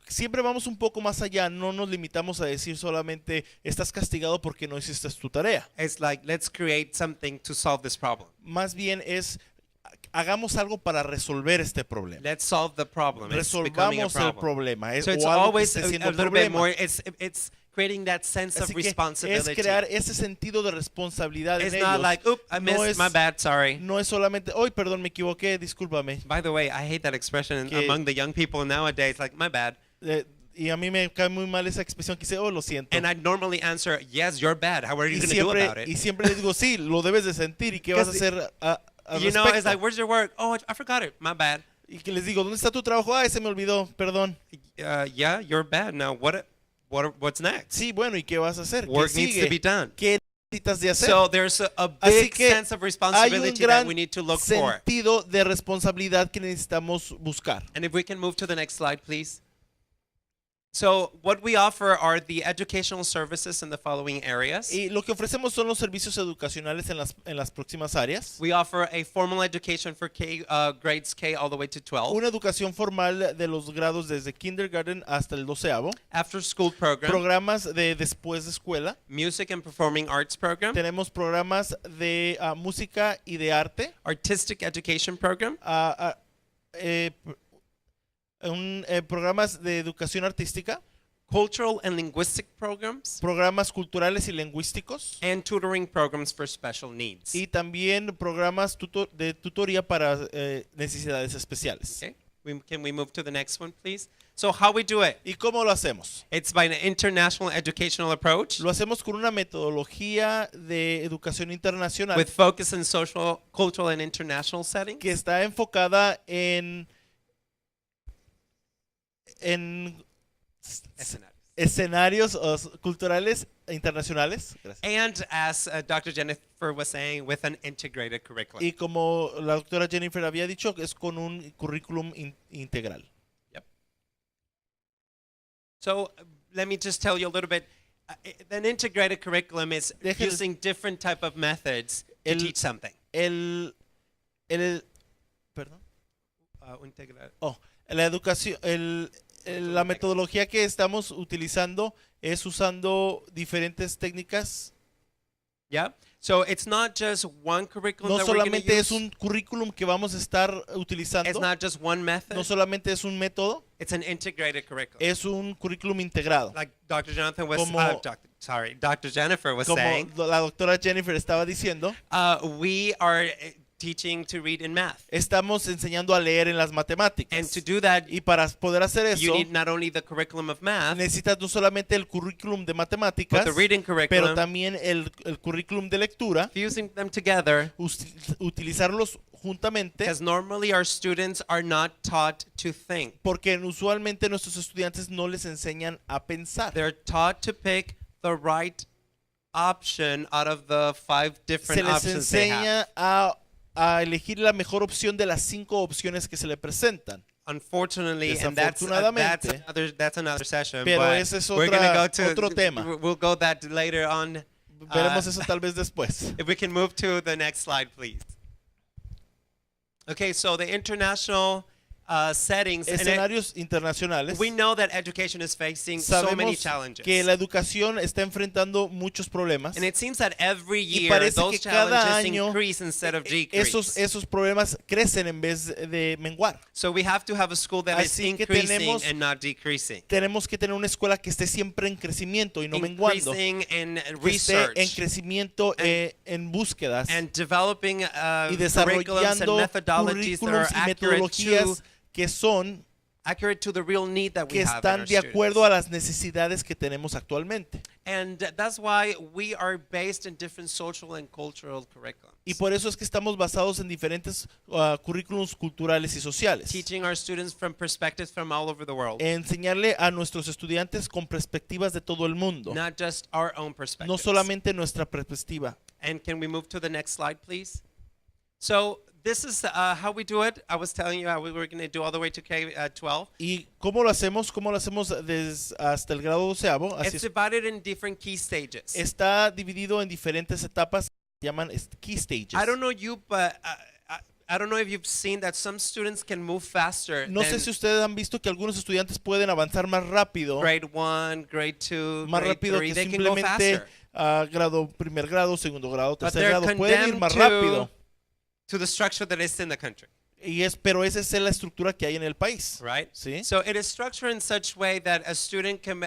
Speaker 3: Siempre vamos un poco más allá, no nos limitamos a decir solamente estás castigado porque no hiciste tu tarea.
Speaker 2: It's like, let's create something to solve this problem.
Speaker 3: Más bien es hagamos algo para resolver este problema.
Speaker 2: Let's solve the problem. It's becoming a
Speaker 3: Resolvamos el
Speaker 2: problem.
Speaker 3: problema.
Speaker 2: So it's
Speaker 3: o algo que
Speaker 2: always
Speaker 3: esté
Speaker 2: a
Speaker 3: siendo
Speaker 2: little bit
Speaker 3: problema.
Speaker 2: more. It's creating that sense
Speaker 3: Así
Speaker 2: of
Speaker 3: que es
Speaker 2: responsibility.
Speaker 3: crear ese sentido de responsabilidad
Speaker 2: It's
Speaker 3: en
Speaker 2: not
Speaker 3: ellos.
Speaker 2: like, oop, I missed, my bad, sorry.
Speaker 3: No es solamente, hoy perdón, me equivoqué, discúlpame.
Speaker 2: By the way, I hate that expression among the young people nowadays. Like, my bad.
Speaker 3: Y a mí me cae muy mal esa expresión que dice, oh, lo siento.
Speaker 2: And I normally answer, yes, you're bad. How are you going to do about it?
Speaker 3: Y siempre les digo, sí, lo debes de sentir. ¿Y qué vas a hacer al
Speaker 2: You know,
Speaker 3: respecto?
Speaker 2: it's like, where's your work? Oh, I forgot it. My bad.
Speaker 3: Y que les digo, ¿dónde está tu trabajo? Ay, se me olvidó, perdón.
Speaker 2: Yeah, you're bad. Now, what's next?
Speaker 3: Sí, bueno, ¿y qué vas a hacer?
Speaker 2: Work
Speaker 3: ¿Qué
Speaker 2: needs
Speaker 3: sigue?
Speaker 2: to be done.
Speaker 3: ¿Qué necesitas de hacer?
Speaker 2: So there's a
Speaker 3: Así
Speaker 2: big
Speaker 3: que
Speaker 2: sense of
Speaker 3: hay un
Speaker 2: responsibility that
Speaker 3: gran
Speaker 2: we need to look for.
Speaker 3: sentido de responsabilidad que necesitamos buscar.
Speaker 2: And if we can move to the next slide, please. So what we offer are the educational services in the following areas.
Speaker 3: Y lo que ofrecemos son los servicios educacionales en las próximas áreas.
Speaker 2: We offer a formal education for grades K all the way to 12.
Speaker 3: Una educación formal de los grados desde kindergarten hasta el 12º.
Speaker 2: After school program.
Speaker 3: Programas de después de escuela.
Speaker 2: Music and performing arts program.
Speaker 3: Tenemos programas de música y de arte.
Speaker 2: Artistic education program.
Speaker 3: Programas de educación artística.
Speaker 2: Cultural and linguistic programs.
Speaker 3: Programas culturales y lingüísticos.
Speaker 2: And tutoring programs for special needs.
Speaker 3: Y también programas de tutoría para necesidades especiales.
Speaker 2: Okay. Can we move to the next one, please? So how we do it?
Speaker 3: ¿Y cómo lo hacemos?
Speaker 2: It's by an international educational approach.
Speaker 3: Lo hacemos con una metodología de educación internacional.
Speaker 2: With focus in social, cultural, and international settings.
Speaker 3: Que está enfocada en escenarios culturales internacionales. Gracias.
Speaker 2: And as Dr. Jennifer was saying, with an integrated curriculum.
Speaker 3: Y como la doctora Jennifer había dicho, es con un currículum integral.
Speaker 2: Yep. So let me just tell you a little bit. An integrated curriculum is using different type of methods to teach something.
Speaker 3: Perdón. La educación, La metodología que estamos utilizando es usando diferentes técnicas.
Speaker 2: Yeah. So it's not just one curriculum
Speaker 3: No
Speaker 2: that we're going to
Speaker 3: solamente es
Speaker 2: use.
Speaker 3: un currículum que vamos a estar utilizando,
Speaker 2: It's not just one method.
Speaker 3: no solamente es un método,
Speaker 2: It's an integrated curriculum.
Speaker 3: es un currículum integrado.
Speaker 2: Like Dr. Jonathan was,
Speaker 3: Como-
Speaker 2: Dr. Jennifer was
Speaker 3: Como
Speaker 2: saying,
Speaker 3: la doctora Jennifer estaba diciendo,
Speaker 2: we are teaching to read in math.
Speaker 3: estamos enseñando a leer en las
Speaker 2: And
Speaker 3: matemáticas.
Speaker 2: to do that,
Speaker 3: Y para poder hacer
Speaker 2: you
Speaker 3: eso,
Speaker 2: need not only the curriculum of math,
Speaker 3: necesitas no solamente el currículum de matemáticas,
Speaker 2: but the reading
Speaker 3: pero
Speaker 2: curriculum,
Speaker 3: también el currículum de lectura,
Speaker 2: fusing them together,
Speaker 3: utilizarlos juntamente,
Speaker 2: because normally our students are not taught to think.
Speaker 3: porque usualmente nuestros estudiantes no les enseñan a pensar.
Speaker 2: They're taught to pick the right option out of the 5
Speaker 3: Se
Speaker 2: different
Speaker 3: les
Speaker 2: options they have.
Speaker 3: enseña a elegir la mejor opción de las 5 opciones que se le presentan.
Speaker 2: Unfortunately, and
Speaker 3: Desafortunadamente,
Speaker 2: that's another session.
Speaker 3: pero
Speaker 2: but
Speaker 3: ese es
Speaker 2: we're gonna go to
Speaker 3: otro tema.
Speaker 2: We'll go that later on.
Speaker 3: Veremos eso tal vez después.
Speaker 2: If we can move to the next slide, please. Okay, so the international settings. And
Speaker 3: Escenarios internacionales.
Speaker 2: we know that education is facing so many
Speaker 3: Sabemos
Speaker 2: challenges.
Speaker 3: que la educación está enfrentando muchos problemas.
Speaker 2: And it seems that every
Speaker 3: Y
Speaker 2: year
Speaker 3: parece
Speaker 2: those
Speaker 3: que cada
Speaker 2: challenges
Speaker 3: año
Speaker 2: increase instead of decrease.
Speaker 3: esos problemas crecen en vez de menguar.
Speaker 2: So we have to have a school that is
Speaker 3: Así que
Speaker 2: increasing
Speaker 3: tenemos-
Speaker 2: and not decreasing.
Speaker 3: Tenemos que tener una escuela que esté siempre en crecimiento y no menguando.
Speaker 2: Increasing in
Speaker 3: Que esté en
Speaker 2: research
Speaker 3: crecimiento en búsquedas
Speaker 2: and developing
Speaker 3: y
Speaker 2: curriculums and
Speaker 3: desarrollando
Speaker 2: methodologies that are
Speaker 3: currículos y metodologías que son
Speaker 2: accurate to the real need that we
Speaker 3: que
Speaker 2: have in
Speaker 3: están
Speaker 2: our
Speaker 3: de acuerdo
Speaker 2: students.
Speaker 3: a las necesidades que tenemos actualmente.
Speaker 2: And that's why we are based in different social and cultural curriculums.
Speaker 3: Y por eso es que estamos basados en diferentes currículos culturales y sociales.
Speaker 2: Teaching our students from perspectives from all over the world,
Speaker 3: Enseñarle a nuestros estudiantes con perspectivas de todo el mundo,
Speaker 2: not just our own
Speaker 3: no
Speaker 2: perspectives.
Speaker 3: solamente nuestra perspectiva.
Speaker 2: And can we move to the next slide, please? So this is how we do it. I was telling you how we were going to do all the way to K-12.
Speaker 3: ¿Y cómo lo hacemos? ¿Cómo lo hacemos hasta el grado 12º? Así
Speaker 2: It's
Speaker 3: es.
Speaker 2: divided in different key stages.
Speaker 3: Está dividido en diferentes etapas, se llaman key stages.
Speaker 2: I don't know you, but I don't know if you've seen that some students can move faster
Speaker 3: No sé
Speaker 2: than
Speaker 3: si ustedes han visto que algunos estudiantes pueden avanzar más rápido,
Speaker 2: grade 1, grade 2,
Speaker 3: más
Speaker 2: grade
Speaker 3: rápido
Speaker 2: 3.
Speaker 3: que
Speaker 2: They can go
Speaker 3: simplemente
Speaker 2: faster.
Speaker 3: primer grado, segundo grado,
Speaker 2: But
Speaker 3: tercer
Speaker 2: they're
Speaker 3: grado. Pueden ir
Speaker 2: condemned
Speaker 3: más rápido.
Speaker 2: to the structure that is in the country,
Speaker 3: Pero esa es la estructura que hay en el país.
Speaker 2: right?
Speaker 3: ¿Sí?
Speaker 2: So it is structured in such way that a student can,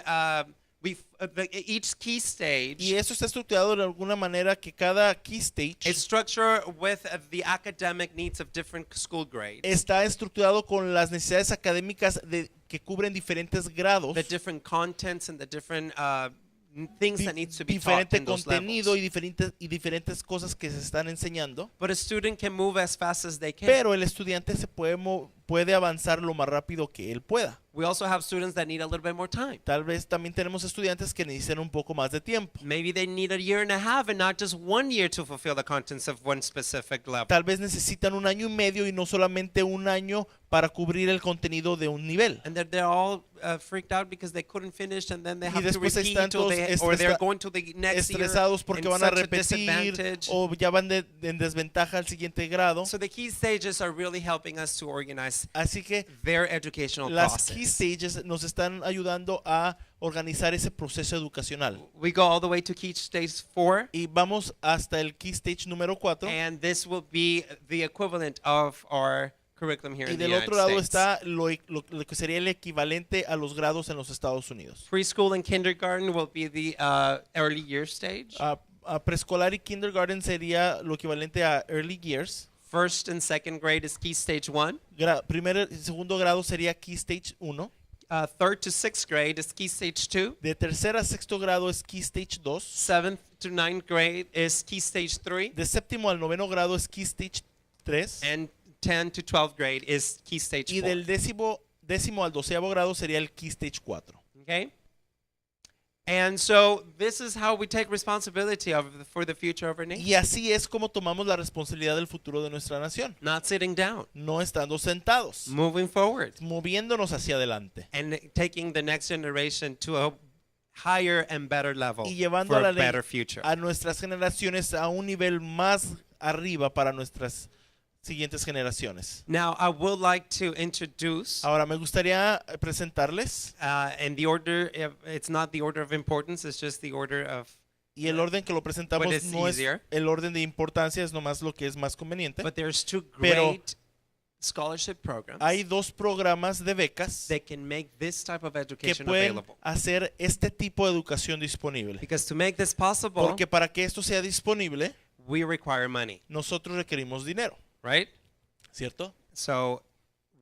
Speaker 2: each key stage
Speaker 3: Y eso está estructurado de alguna manera que cada key stage
Speaker 2: is structured with the academic needs of different school grades,
Speaker 3: está estructurado con las necesidades académicas que cubren diferentes grados,
Speaker 2: the different contents and the different things that needs to be taught
Speaker 3: diferente
Speaker 2: in those
Speaker 3: contenido
Speaker 2: levels.
Speaker 3: y diferentes cosas que se están enseñando.
Speaker 2: But a student can move as fast as they can.
Speaker 3: Pero el estudiante se puede avanzar lo más rápido que él pueda.
Speaker 2: We also have students that need a little bit more time.
Speaker 3: Tal vez también tenemos estudiantes que necesitan un poco más de tiempo.
Speaker 2: Maybe they need a year and a half and not just 1 year to fulfill the contents of one specific level.
Speaker 3: Tal vez necesitan 1 año y medio y no solamente 1 año para cubrir el contenido de un nivel.
Speaker 2: And they're all freaked out because they couldn't finish and then they
Speaker 3: Y
Speaker 2: have to
Speaker 3: después
Speaker 2: repeat
Speaker 3: están
Speaker 2: till
Speaker 3: todos
Speaker 2: or they're going to the next year
Speaker 3: estresados porque
Speaker 2: in
Speaker 3: van a
Speaker 2: such a
Speaker 3: repetir
Speaker 2: disadvantage.
Speaker 3: o ya van en desventaja al siguiente grado.
Speaker 2: So the key stages are really helping us to organize
Speaker 3: Así que
Speaker 2: their educational
Speaker 3: las key
Speaker 2: process.
Speaker 3: stages nos están ayudando a organizar ese proceso educacional.
Speaker 2: We go all the way to key stage 4.
Speaker 3: Y vamos hasta el key stage número 4.
Speaker 2: And this will be the equivalent of our curriculum here
Speaker 3: Y
Speaker 2: in the
Speaker 3: del
Speaker 2: United
Speaker 3: otro lado
Speaker 2: States.
Speaker 3: está lo que sería el equivalente a los grados en los Estados Unidos.
Speaker 2: Preschool and kindergarten will be the early year stage.
Speaker 3: A preescolar y kindergarten sería lo equivalente a early years.
Speaker 2: First and second grade is key stage 1.
Speaker 3: Primer y segundo grado sería key stage 1.
Speaker 2: Third to sixth grade is key stage 2.
Speaker 3: De tercer a sexto grado es key stage 2.
Speaker 2: Seventh to ninth grade is key stage 3.
Speaker 3: De séptimo al noveno grado es key stage 3.
Speaker 2: And 10 to 12th grade is key stage
Speaker 3: Y
Speaker 2: 4.
Speaker 3: del décimo al doceavo grado sería el key stage 4.
Speaker 2: Okay? And so this is how we take responsibility for the future of our nation.
Speaker 3: Y así es como tomamos la responsabilidad del futuro de nuestra nación.
Speaker 2: Not sitting down,
Speaker 3: No estando sentados,
Speaker 2: moving forward,
Speaker 3: moviéndonos hacia adelante.
Speaker 2: and taking the next generation to a higher and better level
Speaker 3: Y llevando
Speaker 2: for
Speaker 3: a,
Speaker 2: a better future.
Speaker 3: a nuestras generaciones a un nivel más arriba para nuestras siguientes generaciones.
Speaker 2: Now, I would like to introduce,
Speaker 3: Ahora me gustaría presentarles
Speaker 2: in the order, it's not the order of importance, it's just the order of,
Speaker 3: y el orden que lo
Speaker 2: What
Speaker 3: presentamos
Speaker 2: is
Speaker 3: no es
Speaker 2: easier.
Speaker 3: el orden de importancia, es nomás lo que es más conveniente.
Speaker 2: but there's two
Speaker 3: Pero
Speaker 2: great scholarship programs
Speaker 3: Hay dos programas de becas
Speaker 2: that can make this type of
Speaker 3: que
Speaker 2: education
Speaker 3: pueden
Speaker 2: available.
Speaker 3: hacer este tipo de educación disponible.
Speaker 2: Because to make this possible,
Speaker 3: Porque para que esto sea disponible,
Speaker 2: we require money,
Speaker 3: nosotros requerimos dinero,
Speaker 2: right?
Speaker 3: ¿cierto?
Speaker 2: So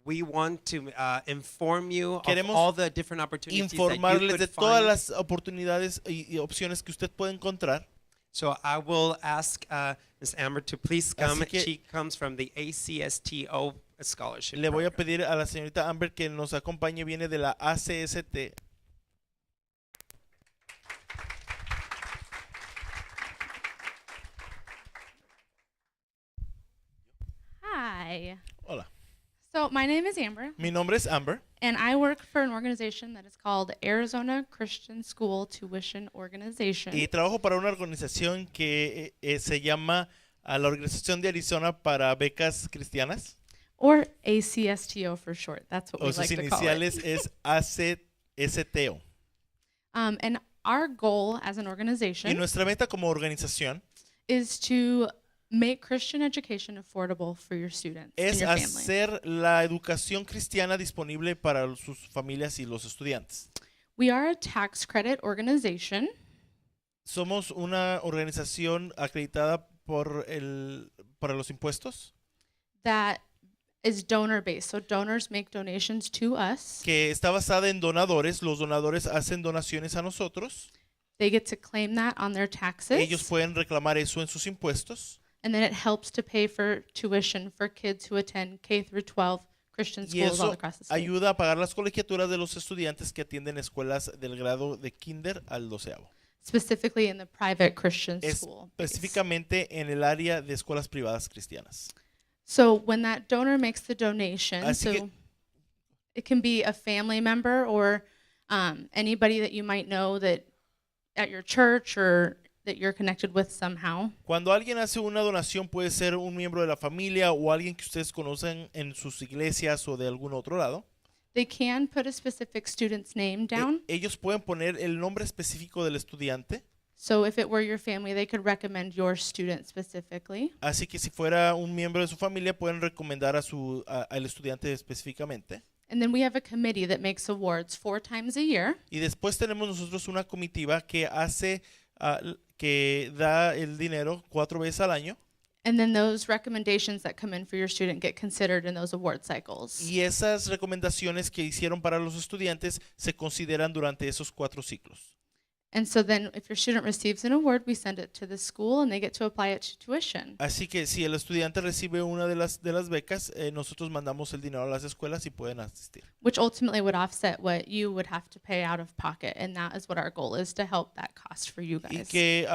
Speaker 2: we want to inform you of
Speaker 3: Queremos
Speaker 2: all the different opportunities that you
Speaker 3: Informarles
Speaker 2: could
Speaker 3: de todas
Speaker 2: find.
Speaker 3: las oportunidades y opciones que usted puede encontrar.
Speaker 2: So I will ask Ms. Amber to please come.
Speaker 3: Así que-
Speaker 2: She comes from the ACSTO scholarship.
Speaker 3: Le voy a
Speaker 2: program.
Speaker 3: pedir a la señorita Amber que nos acompañe, viene de la ACST.
Speaker 10: Hi.
Speaker 3: Hola,
Speaker 10: So my name is Amber,
Speaker 3: mi nombre es Amber
Speaker 10: and I work for an organization that is called Arizona Christian School Tuition Organization.
Speaker 3: y trabajo para una organización que se llama la Organización de Arizona para Becas Cristianas,
Speaker 10: Or ACSTO for short. That's what we
Speaker 3: o sus
Speaker 10: like to call it.
Speaker 3: iniciales es ACSTO.
Speaker 10: And our goal as an
Speaker 3: Y
Speaker 10: organization
Speaker 3: nuestra meta como organización
Speaker 10: is to make Christian education affordable for your students and
Speaker 3: es
Speaker 10: your family.
Speaker 3: hacer la educación cristiana disponible para sus familias y los estudiantes.
Speaker 10: We are a tax credit organization,
Speaker 3: Somos una organización acreditada para los impuestos
Speaker 10: that is donor based. So donors make donations to us.
Speaker 3: que está basada en donadores. Los donadores hacen donaciones a nosotros.
Speaker 10: They get to claim that on their taxes.
Speaker 3: Ellos pueden reclamar eso en sus impuestos.
Speaker 10: And then it helps to pay for tuition for kids who attend K through 12 Christian
Speaker 3: Y
Speaker 10: schools all
Speaker 3: eso
Speaker 10: across the state.
Speaker 3: ayuda a pagar las colegiaturas de los estudiantes que atienden escuelas del grado de kinder al 12avo.
Speaker 10: Specifically in the private Christian school. base.
Speaker 3: Específicamente en el área de escuelas privadas cristianas.
Speaker 10: So when that donor makes the donation,
Speaker 3: Así
Speaker 10: so
Speaker 3: que-
Speaker 10: it can be a family member or anybody that you might know that at your church or that you're connected with somehow.
Speaker 3: Cuando alguien hace una donación puede ser un miembro de la familia o alguien que ustedes conocen en sus iglesias o de algún otro lado.
Speaker 10: They can put a specific student's name down.
Speaker 3: Ellos pueden poner el nombre específico del estudiante.
Speaker 10: So if it were your family, they could recommend your student specifically.
Speaker 3: Así que si fuera un miembro de su familia pueden recomendar al estudiante específicamente.
Speaker 10: And then we have a committee that makes awards 4 times a year.
Speaker 3: Y después tenemos nosotros una comitiva que que da el dinero 4 veces al año.
Speaker 10: And then those recommendations that come in for your student get considered in those award cycles.
Speaker 3: Y esas recomendaciones que hicieron para los estudiantes se consideran durante esos 4 ciclos.
Speaker 10: And so then if your student receives an award, we send it to the school and they get to apply it to tuition.
Speaker 3: Así que si el estudiante recibe una de las becas, nosotros mandamos el dinero a las escuelas y pueden asistir.
Speaker 10: Which ultimately would offset what you would have to pay out of pocket. And that is what our goal is, to help that cost for you
Speaker 3: Y
Speaker 10: guys.
Speaker 3: que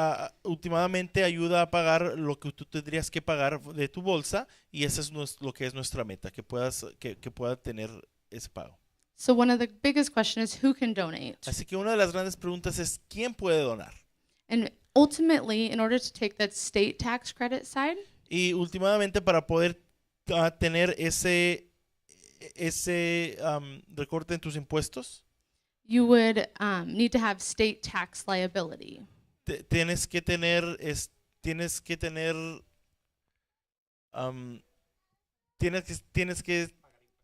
Speaker 3: últimamente ayuda a pagar lo que tú tendrías que pagar de tu bolsa, y eso es lo que es nuestra meta, que pueda tener ese pago.
Speaker 10: So one of the biggest questions is who can donate?
Speaker 3: Así que una de las grandes preguntas es ¿quién puede donar?
Speaker 10: And ultimately, in order to take that state tax credit side,
Speaker 3: Y últimamente para poder tener ese recorte en tus impuestos,
Speaker 10: you would need to have state tax liability.
Speaker 3: tienes que tener tienes que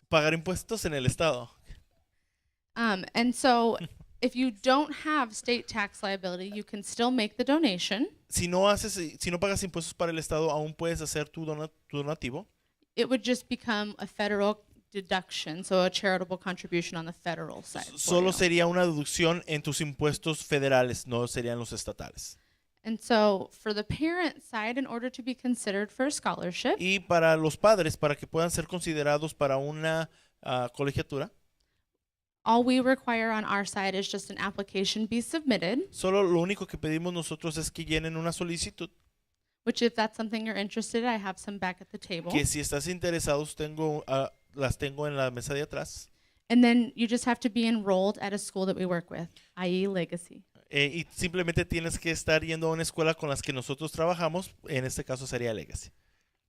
Speaker 3: pagar impuestos en el estado.
Speaker 10: And so if you don't have state tax liability, you can still make the donation.
Speaker 3: Si no pagas impuestos para el estado, aún puedes hacer tu donativo.
Speaker 10: It would just become a federal deduction, so a charitable contribution on the federal side. for
Speaker 3: Solo
Speaker 10: you.
Speaker 3: sería una deducción en tus impuestos federales, no serían los estatales.
Speaker 10: And so for the parent side, in order to be considered for a scholarship,
Speaker 3: Y para los padres, para que puedan ser considerados para una colegiatura,
Speaker 10: all we require on our side is just an application be submitted,
Speaker 3: solo lo único que pedimos nosotros es que llenen una solicitud,
Speaker 10: which if that's something you're interested in, I have some back at the table.
Speaker 3: que si estás interesados las tengo en la mesa de atrás.
Speaker 10: And then you just have to be enrolled at a school that we work with, i.e. Legacy.
Speaker 3: Y simplemente tienes que estar yendo a una escuela con las que nosotros trabajamos, en este caso sería Legacy.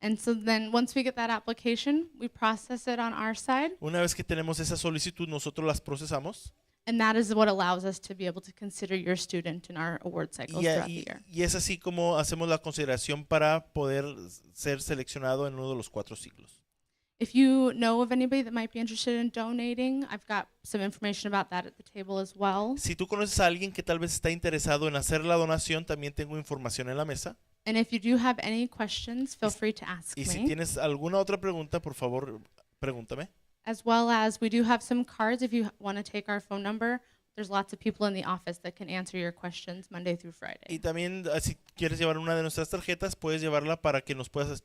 Speaker 10: And so then once we get that application, we process it on our side,
Speaker 3: Una vez que tenemos esa solicitud, nosotros las procesamos
Speaker 10: and that is what allows us to be able to consider your student in our award cycles throughout the year.
Speaker 3: y es así como hacemos la consideración para poder ser seleccionado en uno de los 4 ciclos.
Speaker 10: If you know of anybody that might be interested in donating, I've got some information about that at the table as well.
Speaker 3: Si tú conoces a alguien que tal vez está interesado en hacer la donación, también tengo información en la mesa.
Speaker 10: And if you do have any questions, feel free to ask
Speaker 3: Y si
Speaker 10: me.
Speaker 3: tienes alguna otra pregunta, por favor, pregúntame.
Speaker 10: As well as we do have some cards if you want to take our phone number. There's lots of people in the office that can answer your questions Monday through
Speaker 3: Y
Speaker 10: Friday.
Speaker 3: también, si quieres llevar una de nuestras tarjetas, puedes llevarla para que nos puedas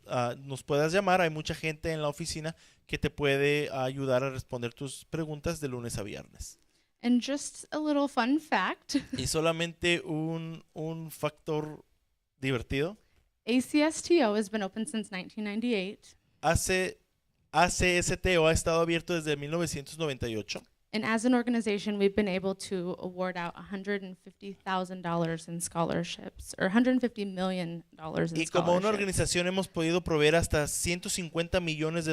Speaker 3: llamar. Hay mucha gente en la oficina que te puede ayudar a responder tus preguntas de lunes a viernes.
Speaker 10: And just a little fun fact,
Speaker 3: Y solamente un factor divertido.
Speaker 10: ACSTO has been open since 1998.
Speaker 3: ACSTO ha estado abierto desde 1998.
Speaker 10: And as an organization, we've been able to award out $150,000 in scholarships, or $150 million in
Speaker 3: Y como una
Speaker 10: scholarships,
Speaker 3: organización hemos podido proveer hasta $150 millones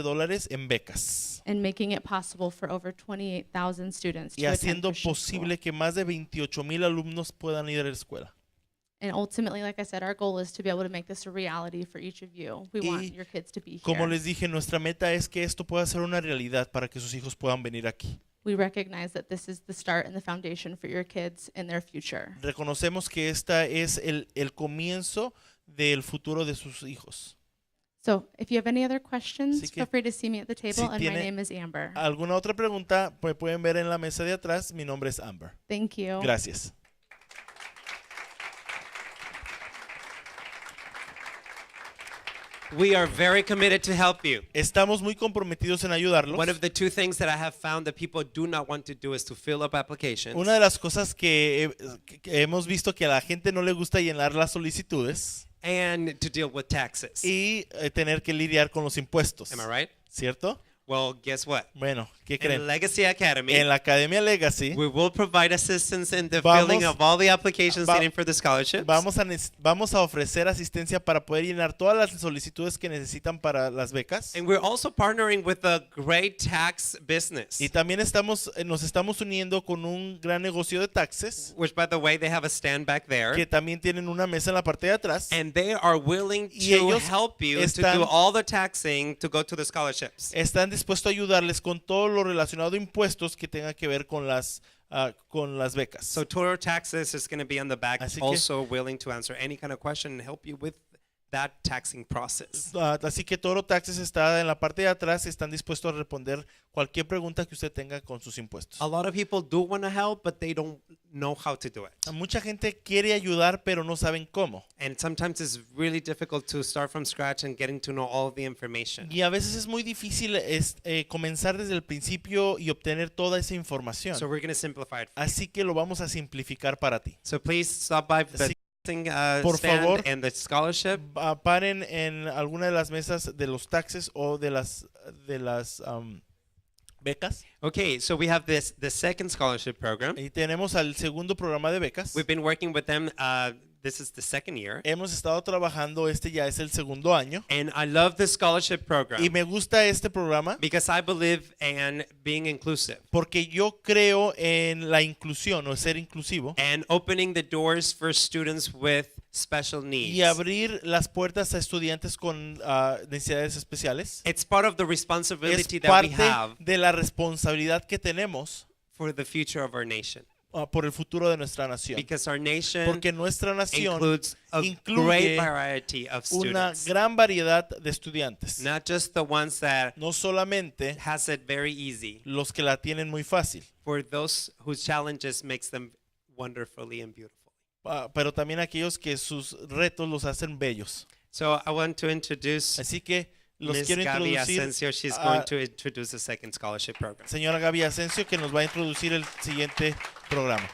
Speaker 3: en becas.
Speaker 10: and making it possible for over 28,000 students
Speaker 3: Y
Speaker 10: to attend
Speaker 3: haciendo
Speaker 10: Christian school.
Speaker 3: posible que más de 28,000 alumnos puedan ir a la escuela.
Speaker 10: And ultimately, like I said, our goal is to be able to make this a reality for each of you. We want
Speaker 3: Y
Speaker 10: your kids to be
Speaker 3: Como
Speaker 10: here.
Speaker 3: les dije, nuestra meta es que esto pueda ser una realidad para que sus hijos puedan venir aquí.
Speaker 10: We recognize that this is the start and the foundation for your kids and their future.
Speaker 3: Reconocemos que esta es el comienzo del futuro de sus hijos.
Speaker 10: So if you have any other questions,
Speaker 3: Así que
Speaker 10: feel free to see me at the table,
Speaker 3: si
Speaker 10: and my
Speaker 3: tiene
Speaker 10: name is Amber.
Speaker 3: ¿Alguna otra pregunta? Pues pueden ver en la mesa de atrás. Mi nombre es Amber.
Speaker 10: Thank you.
Speaker 3: Gracias.
Speaker 2: We are very committed to help you.
Speaker 3: Estamos muy comprometidos en ayudarlos.
Speaker 2: One of the 2 things that I have found that people do not want to do is to fill up applications.
Speaker 3: Una de las cosas que hemos visto que a la gente no le gusta llenar las solicitudes
Speaker 2: And to deal with taxes.
Speaker 3: y tener que lidiar con los impuestos.
Speaker 2: Am I right?
Speaker 3: ¿Cierto?
Speaker 2: Well, guess what?
Speaker 3: Bueno, ¿qué
Speaker 2: In
Speaker 3: creen?
Speaker 2: Legacy Academy,
Speaker 3: En la Academia Legacy
Speaker 2: we will provide assistance in the
Speaker 3: Vamos-
Speaker 2: filling of all the applications
Speaker 3: va-
Speaker 2: needed for the scholarships.
Speaker 3: vamos a ofrecer asistencia para poder llenar todas las solicitudes que necesitan para las becas.
Speaker 2: And we're also partnering with a great tax business,
Speaker 3: Y también nos estamos uniendo con un gran negocio de taxes
Speaker 2: which, by the way, they have a stand back there.
Speaker 3: que también tienen una mesa en la parte de atrás.
Speaker 2: And they are willing
Speaker 3: Y
Speaker 2: to
Speaker 3: ellos
Speaker 2: help you to
Speaker 3: están-
Speaker 2: do all the taxing to go to the scholarships.
Speaker 3: Están dispuestos a ayudarles con todo lo relacionado a impuestos que tenga que ver con las becas.
Speaker 2: So Total Taxes is going to be on the back,
Speaker 3: Así que-
Speaker 2: also willing to answer any kind of question and help you with that taxing process.
Speaker 3: Así que Toro Taxes está en la parte de atrás, están dispuestos a responder cualquier pregunta que usted tenga con sus impuestos.
Speaker 2: A lot of people do want to help, but they don't know how to do it.
Speaker 3: Mucha gente quiere ayudar, pero no saben cómo.
Speaker 2: And sometimes it's really difficult to start from scratch and getting to know all the information.
Speaker 3: Y a veces es muy difícil comenzar desde el principio y obtener toda esa información.
Speaker 2: So we're going to simplify it.
Speaker 3: Así que lo vamos a simplificar para ti.
Speaker 2: So please stop by the
Speaker 3: Así- por
Speaker 2: stand
Speaker 3: favor,
Speaker 2: and the scholarship.
Speaker 3: Paren en alguna de las mesas de los taxes o de las becas.
Speaker 2: Okay, so we have the second scholarship program.
Speaker 3: Y tenemos al segundo programa de becas.
Speaker 2: We've been working with them. This is the second year.
Speaker 3: Hemos estado trabajando, ya es el segundo año.
Speaker 2: And I love the scholarship program
Speaker 3: Y me gusta este programa
Speaker 2: because I believe in being inclusive
Speaker 3: porque yo creo en la inclusión o ser inclusivo
Speaker 2: and opening the doors for students with special needs.
Speaker 3: y abrir las puertas a estudiantes con necesidades especiales.
Speaker 2: It's part of the
Speaker 3: Es
Speaker 2: responsibility that we
Speaker 3: parte
Speaker 2: have
Speaker 3: de la responsabilidad que tenemos
Speaker 2: for the future of our nation.
Speaker 3: por el futuro de nuestra nación.
Speaker 2: Because our nation
Speaker 3: Porque nuestra nación
Speaker 2: includes a great
Speaker 3: incluye
Speaker 2: variety of
Speaker 3: una
Speaker 2: students.
Speaker 3: gran variedad de estudiantes.
Speaker 2: Not just the ones that
Speaker 3: No solamente
Speaker 2: has it very easy,
Speaker 3: los que la tienen muy fácil,
Speaker 2: for those whose challenges makes them wonderfully and beautiful.
Speaker 3: pero también aquellos que sus retos los hacen bellos.
Speaker 2: So I want to introduce
Speaker 3: Así que los
Speaker 2: Ms.
Speaker 3: quiero
Speaker 2: Gaby
Speaker 3: introducir
Speaker 2: Asensio. She's
Speaker 3: a
Speaker 2: going to introduce the second scholarship program.
Speaker 3: señora Gaby Asensio, que nos va a introducir el siguiente programa.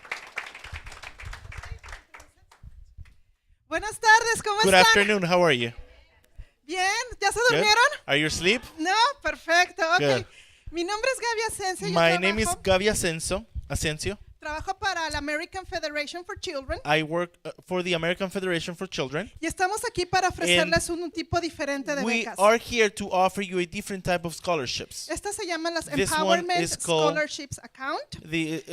Speaker 11: Buenas tardes, ¿cómo
Speaker 3: Good
Speaker 11: están?
Speaker 3: afternoon, how are you?
Speaker 11: Bien, ¿ya se
Speaker 3: Good?
Speaker 11: durmieron?
Speaker 3: Are you asleep?
Speaker 11: No, perfecto, ok.
Speaker 3: Good.
Speaker 11: Mi nombre es Gaby Asensio. yo
Speaker 3: My name is
Speaker 11: trabajo-
Speaker 3: Gaby Asensio.
Speaker 11: Trabajo para la American Federation for Children
Speaker 3: I work for the American Federation for Children.
Speaker 11: y estamos aquí para ofrecerles un tipo diferente de
Speaker 3: We
Speaker 11: becas.
Speaker 3: are here to offer you a different type of scholarships.
Speaker 11: Estas se llaman las
Speaker 3: This one
Speaker 11: Empowerment
Speaker 3: is called-
Speaker 11: Scholarships Account
Speaker 3: The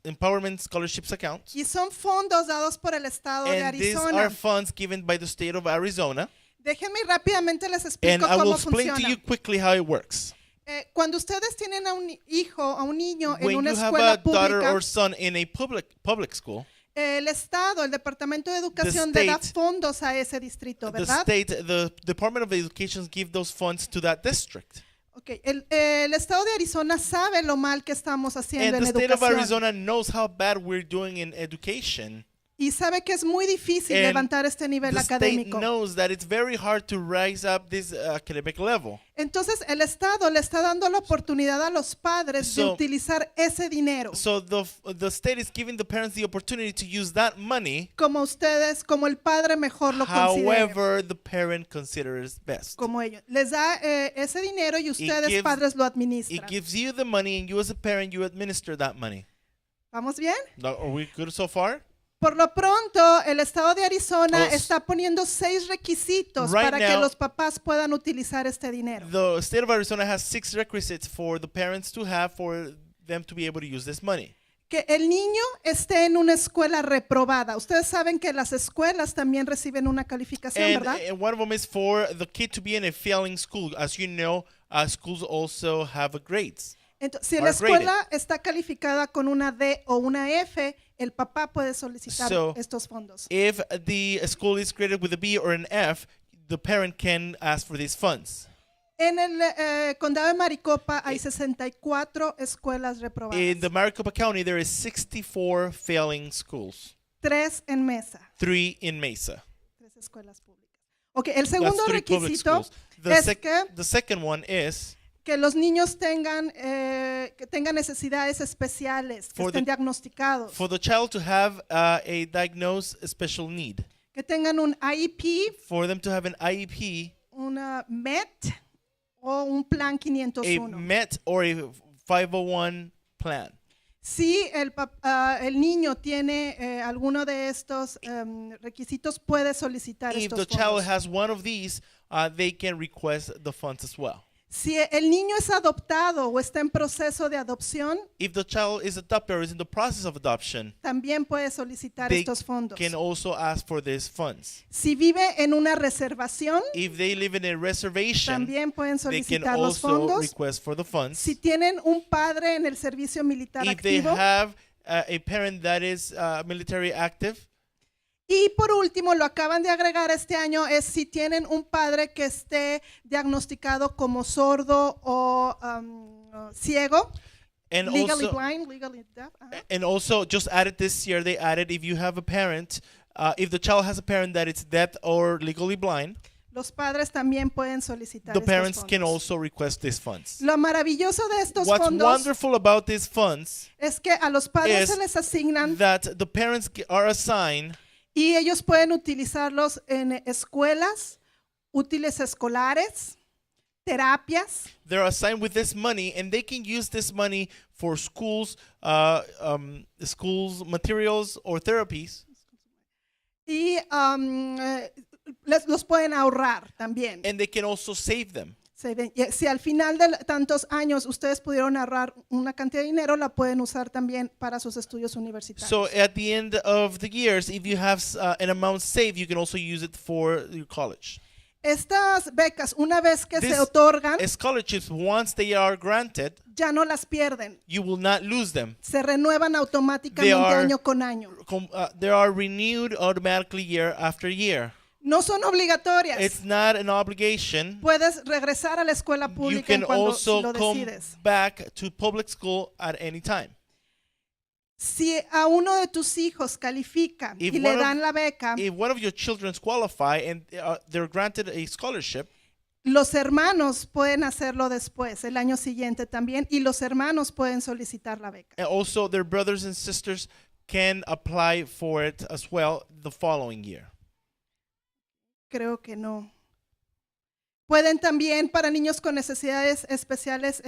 Speaker 3: Empowerment Scholarships account.
Speaker 11: y son fondos dados por el estado de
Speaker 3: And these
Speaker 11: Arizona.
Speaker 3: are funds given by the state of Arizona.
Speaker 11: Déjenme rápidamente les
Speaker 3: And
Speaker 11: explico
Speaker 3: I will
Speaker 11: cómo
Speaker 3: explain to
Speaker 11: funciona.
Speaker 3: you quickly how it works.
Speaker 11: Cuando ustedes tienen a un hijo, a un niño en
Speaker 3: When
Speaker 11: una
Speaker 3: you have
Speaker 11: escuela
Speaker 3: a daughter
Speaker 11: pública,
Speaker 3: or son in a public school,
Speaker 11: el Estado, el Departamento de Educación le da
Speaker 3: state-
Speaker 11: fondos a ese distrito, ¿verdad?
Speaker 3: the Department of Education give those funds to that district.
Speaker 11: Okay. El Estado de Arizona sabe lo mal que estamos haciendo
Speaker 3: And the
Speaker 11: en
Speaker 3: state of
Speaker 11: educación
Speaker 3: Arizona knows how bad we're doing in education.
Speaker 11: y sabe que es muy difícil
Speaker 3: And
Speaker 11: levantar este nivel
Speaker 3: The state
Speaker 11: académico.
Speaker 3: knows that it's very hard to rise up this academic level.
Speaker 11: Entonces el Estado le está dando la oportunidad a los padres de
Speaker 3: So-
Speaker 11: utilizar ese dinero.
Speaker 3: So the state is giving the parents the opportunity to use that money,
Speaker 11: Como ustedes, como el padre mejor lo considere.
Speaker 3: however the parent considers best.
Speaker 11: Como ellos. Les da ese dinero y ustedes,
Speaker 3: gives-
Speaker 11: padres, lo
Speaker 3: It
Speaker 11: administran.
Speaker 3: gives you the money, and you as a parent, you administer that money.
Speaker 11: ¿Vamos bien?
Speaker 3: Are we good so far?
Speaker 11: Por lo pronto, el Estado de Arizona
Speaker 3: Los-
Speaker 11: está poniendo 6 requisitos
Speaker 3: Right
Speaker 11: para que
Speaker 3: now-
Speaker 11: los papás puedan utilizar este dinero.
Speaker 3: The state of Arizona has 6 requisites for the parents to have for them to be able to use this money.
Speaker 11: Que el niño esté en una escuela reprobada. Ustedes saben que las escuelas también reciben una calificación, ¿verdad?
Speaker 3: And one of them is for the kid to be in a failing school. As you know, schools also have grades.
Speaker 11: Entonces, si
Speaker 3: are
Speaker 11: la escuela está calificada con una D o una F, el papá puede solicitar
Speaker 3: So,
Speaker 11: estos fondos.
Speaker 3: If the school is graded with a B or an F, the parent can ask for these funds.
Speaker 11: En el condado de Maricopa hay 64 escuelas reprobadas.
Speaker 3: In the Maricopa County, there is 64 failing schools,
Speaker 11: 3 en Mesa.
Speaker 3: 3 in Mesa.
Speaker 11: 3 escuelas públicas. Ok, el segundo
Speaker 3: That's 3 public
Speaker 11: requisito
Speaker 3: schools. The,
Speaker 11: es que
Speaker 3: the second one is
Speaker 11: que los niños tengan necesidades especiales, que
Speaker 3: For
Speaker 11: estén
Speaker 3: the-
Speaker 11: diagnosticados,
Speaker 3: for the child to have a diagnosed special need,
Speaker 11: que tengan un IEP,
Speaker 3: for them to have an IEP,
Speaker 11: una MET o un plan
Speaker 3: a
Speaker 11: 501.
Speaker 3: MET or a 501 plan.
Speaker 11: Si el niño tiene alguno de estos requisitos, puede solicitar
Speaker 3: If
Speaker 11: estos
Speaker 3: the child
Speaker 11: fondos.
Speaker 3: has one of these, they can request the funds as well.
Speaker 11: Si el niño es adoptado o está en proceso de adopción,
Speaker 3: If the child is adopted or is in the process of adoption,
Speaker 11: también puede solicitar
Speaker 3: they
Speaker 11: estos fondos.
Speaker 3: can also ask for these funds.
Speaker 11: Si vive en una reservación,
Speaker 3: If they live in a reservation,
Speaker 11: también pueden
Speaker 3: they can
Speaker 11: solicitar los
Speaker 3: also
Speaker 11: fondos.
Speaker 3: request for the funds.
Speaker 11: Si tienen un padre en el servicio militar
Speaker 3: If they
Speaker 11: activo.
Speaker 3: have a parent that is military active.
Speaker 11: Y por último, lo acaban de agregar este año, es si tienen un padre que esté diagnosticado como sordo o ciego,
Speaker 3: And
Speaker 11: legally
Speaker 3: also,
Speaker 11: blind, legally deaf. Ajá.
Speaker 3: and also, just added this year, they added if you have a parent, if the child has a parent that is deaf or legally blind,
Speaker 11: Los padres también pueden solicitar
Speaker 3: the
Speaker 11: estos
Speaker 3: parents can
Speaker 11: fondos.
Speaker 3: also request these funds.
Speaker 11: Lo maravilloso de estos
Speaker 3: What's
Speaker 11: fondos
Speaker 3: wonderful about these funds
Speaker 11: es que a los padres
Speaker 3: is
Speaker 11: se les asignan
Speaker 3: that the parents are assigned
Speaker 11: y ellos pueden utilizarlos en escuelas, útiles escolares, terapias,
Speaker 3: they're assigned with this money, and they can use this money for schools, schools materials or therapies,
Speaker 11: y los pueden ahorrar también.
Speaker 3: and they can also save them.
Speaker 11: Si al final de tantos años ustedes pudieron ahorrar una cantidad de dinero, la pueden usar también para sus estudios universitarios.
Speaker 3: So at the end of the years, if you have an amount saved, you can also use it for your college.
Speaker 11: Estas becas, una vez que se
Speaker 3: These
Speaker 11: otorgan,
Speaker 3: scholarships, once they are granted,
Speaker 11: ya no las pierden.
Speaker 3: you will not lose them.
Speaker 11: Se renuevan automáticamente
Speaker 3: They are-
Speaker 11: año con año.
Speaker 3: They are renewed automatically year after year.
Speaker 11: No son obligatorias.
Speaker 3: It's not an obligation.
Speaker 11: Puedes regresar a la escuela
Speaker 3: You
Speaker 11: pública
Speaker 3: can
Speaker 11: cuando
Speaker 3: also
Speaker 11: lo
Speaker 3: come
Speaker 11: decides.
Speaker 3: back to public school at any time.
Speaker 11: Si a uno de tus hijos califica
Speaker 3: If
Speaker 11: y le
Speaker 3: one of-
Speaker 11: dan la beca,
Speaker 3: If one of your children qualify and they're granted a scholarship,
Speaker 11: los hermanos pueden hacerlo después, el año siguiente también, y los hermanos pueden solicitar la beca.
Speaker 3: and also their brothers and sisters can apply for it as well the following year.
Speaker 11: Creo que no. Pueden también, para niños con necesidades especiales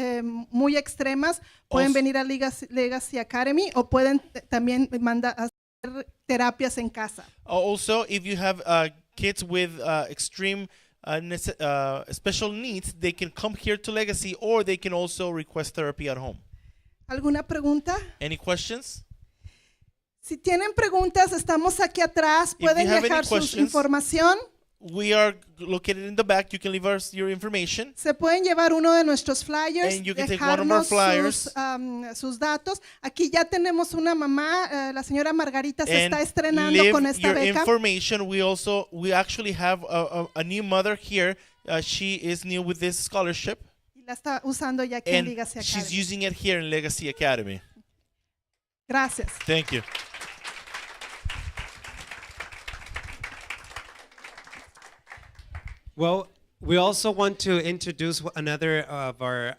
Speaker 11: muy extremas, pueden venir a Legacy Academy o pueden también hacer terapias en casa.
Speaker 3: Also, if you have kids with extreme special needs, they can come here to Legacy, or they can also request therapy at home.
Speaker 11: ¿Alguna pregunta?
Speaker 3: Any questions?
Speaker 11: Si tienen preguntas, estamos aquí atrás.
Speaker 3: you
Speaker 11: Pueden
Speaker 3: have any
Speaker 11: dejar su
Speaker 3: questions-
Speaker 11: información.
Speaker 3: We are located in the back. You can leave us your information.
Speaker 11: Se pueden llevar uno de nuestros flyers,
Speaker 3: And you can take one of our
Speaker 11: dejarnos
Speaker 3: flyers.
Speaker 11: sus datos. Aquí ya tenemos una mamá, la señora Margarita se
Speaker 3: And
Speaker 11: está estrenando
Speaker 3: leave
Speaker 11: con esta
Speaker 3: your
Speaker 11: beca.
Speaker 3: information. We actually have a new mother here. She is new with this scholarship,
Speaker 11: Y la está usando ya aquí en
Speaker 3: and
Speaker 11: Legacy
Speaker 3: she's
Speaker 11: Academy.
Speaker 3: using it here in Legacy Academy.
Speaker 11: Gracias.
Speaker 3: Thank you.
Speaker 2: Well, we also want to introduce another of our,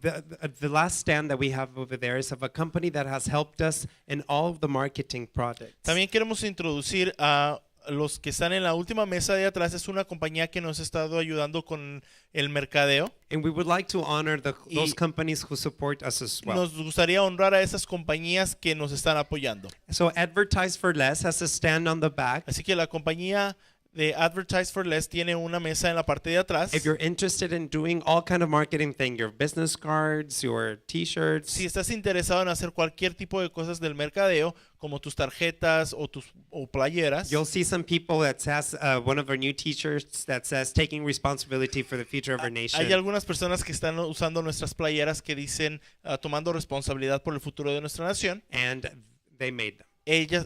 Speaker 2: the last stand that we have over there is of a company that has helped us in all of the marketing projects.
Speaker 3: También queremos introducir a los que están en la última mesa de atrás. Es una compañía que nos ha estado ayudando con el mercadeo.
Speaker 2: And we would like to honor those companies who support us as well.
Speaker 3: Nos gustaría honrar a esas compañías que nos están apoyando.
Speaker 2: So Advertise for Less has a stand on the back.
Speaker 3: Así que la compañía de Advertise for Less tiene una mesa en la parte de atrás.
Speaker 2: If you're interested in doing all kind of marketing thing, your business cards, your t-shirts,
Speaker 3: Si estás interesado en hacer cualquier tipo de cosas del mercadeo, como tus tarjetas o playeras,
Speaker 2: you'll see some people that has one of our new t-shirts that says taking responsibility for the future of our nation.
Speaker 3: hay algunas personas que están usando nuestras playeras que dicen tomando responsabilidad por el futuro de nuestra nación.
Speaker 2: And they made them.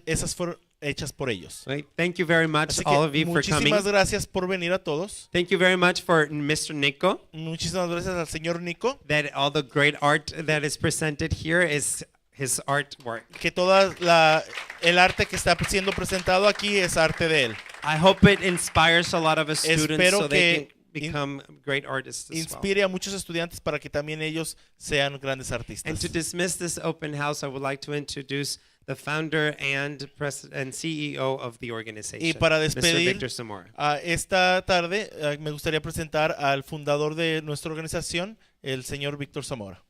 Speaker 3: Esas fueron hechas por ellos.
Speaker 2: Right? Thank you very much,
Speaker 3: Así que
Speaker 2: all of you, for coming.
Speaker 3: muchísimas gracias por venir a todos.
Speaker 2: Thank you very much for Mr. Nico.
Speaker 3: Muchísimas gracias al señor Nico.
Speaker 2: That all the great art that is presented here is his artwork.
Speaker 3: Que toda el arte que está siendo presentado aquí es arte de él.
Speaker 2: I hope it inspires a lot of us students
Speaker 3: Espero
Speaker 2: so they
Speaker 3: que
Speaker 2: can become great artists as well.
Speaker 3: Inspire a muchos estudiantes para que también ellos sean grandes
Speaker 2: And
Speaker 3: artistas.
Speaker 2: to dismiss this open house, I would like to introduce the founder and CEO of the organization,
Speaker 3: Y para
Speaker 2: Mr.
Speaker 3: despedir
Speaker 2: Victor Zamora.
Speaker 3: esta tarde me gustaría presentar al fundador de nuestra organización, el señor Víctor Zamora.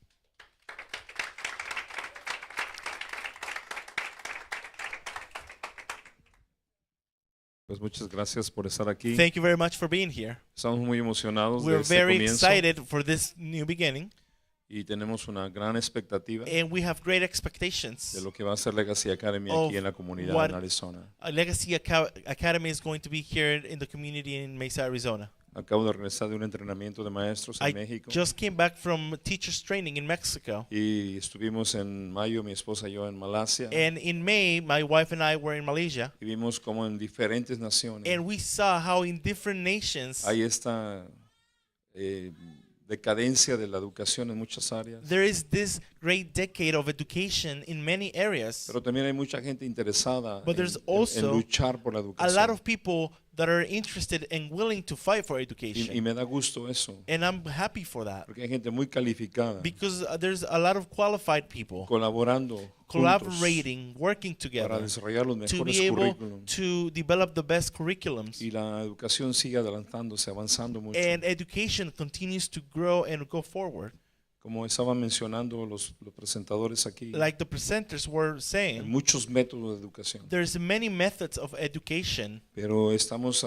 Speaker 12: Pues muchas gracias por estar aquí.
Speaker 3: Thank you very much for being here.
Speaker 12: Estamos muy emocionados de
Speaker 3: We're
Speaker 12: este
Speaker 3: very
Speaker 12: comienzo
Speaker 3: excited for this new beginning,
Speaker 12: y tenemos una gran expectativa
Speaker 3: and we have great expectations
Speaker 12: de lo que va a ser Legacy Academy
Speaker 3: of
Speaker 12: aquí en la comunidad
Speaker 3: what
Speaker 12: en Arizona.
Speaker 3: Legacy Academy is going to be here in the community in Mesa, Arizona.
Speaker 12: Acabo de regresar de un entrenamiento de maestros en
Speaker 3: I
Speaker 12: México
Speaker 3: just came back from teachers training in Mexico,
Speaker 12: y estuvimos en mayo, mi esposa y yo, en Malasia,
Speaker 3: and in May my wife and I were in Malaysia,
Speaker 12: y vimos como en diferentes naciones
Speaker 3: and we saw how in different nations
Speaker 12: hay esta decadencia de la educación en muchas áreas,
Speaker 3: there is this great decade of education in many areas,
Speaker 12: pero también hay mucha gente interesada
Speaker 3: but there's
Speaker 12: en
Speaker 3: also
Speaker 12: luchar por la
Speaker 3: a lot
Speaker 12: educación,
Speaker 3: of people that are interested and willing to fight for
Speaker 12: y
Speaker 3: education,
Speaker 12: me da gusto eso,
Speaker 3: and I'm happy for that
Speaker 12: porque hay gente muy calificada
Speaker 3: because there's a lot of qualified people
Speaker 12: colaborando juntos
Speaker 3: collaborating, working
Speaker 12: para
Speaker 3: together
Speaker 12: desarrollar los
Speaker 3: to
Speaker 12: mejores
Speaker 3: be able
Speaker 12: currículums
Speaker 3: to develop the best curriculums,
Speaker 12: y la educación sigue adelantándose, avanzando mucho.
Speaker 3: and education continues to grow and go forward.
Speaker 12: Como estaban mencionando los presentadores aquí,
Speaker 3: Like the presenters were
Speaker 12: hay
Speaker 3: saying,
Speaker 12: muchos métodos de educación,
Speaker 3: there's many methods of education,
Speaker 12: pero estamos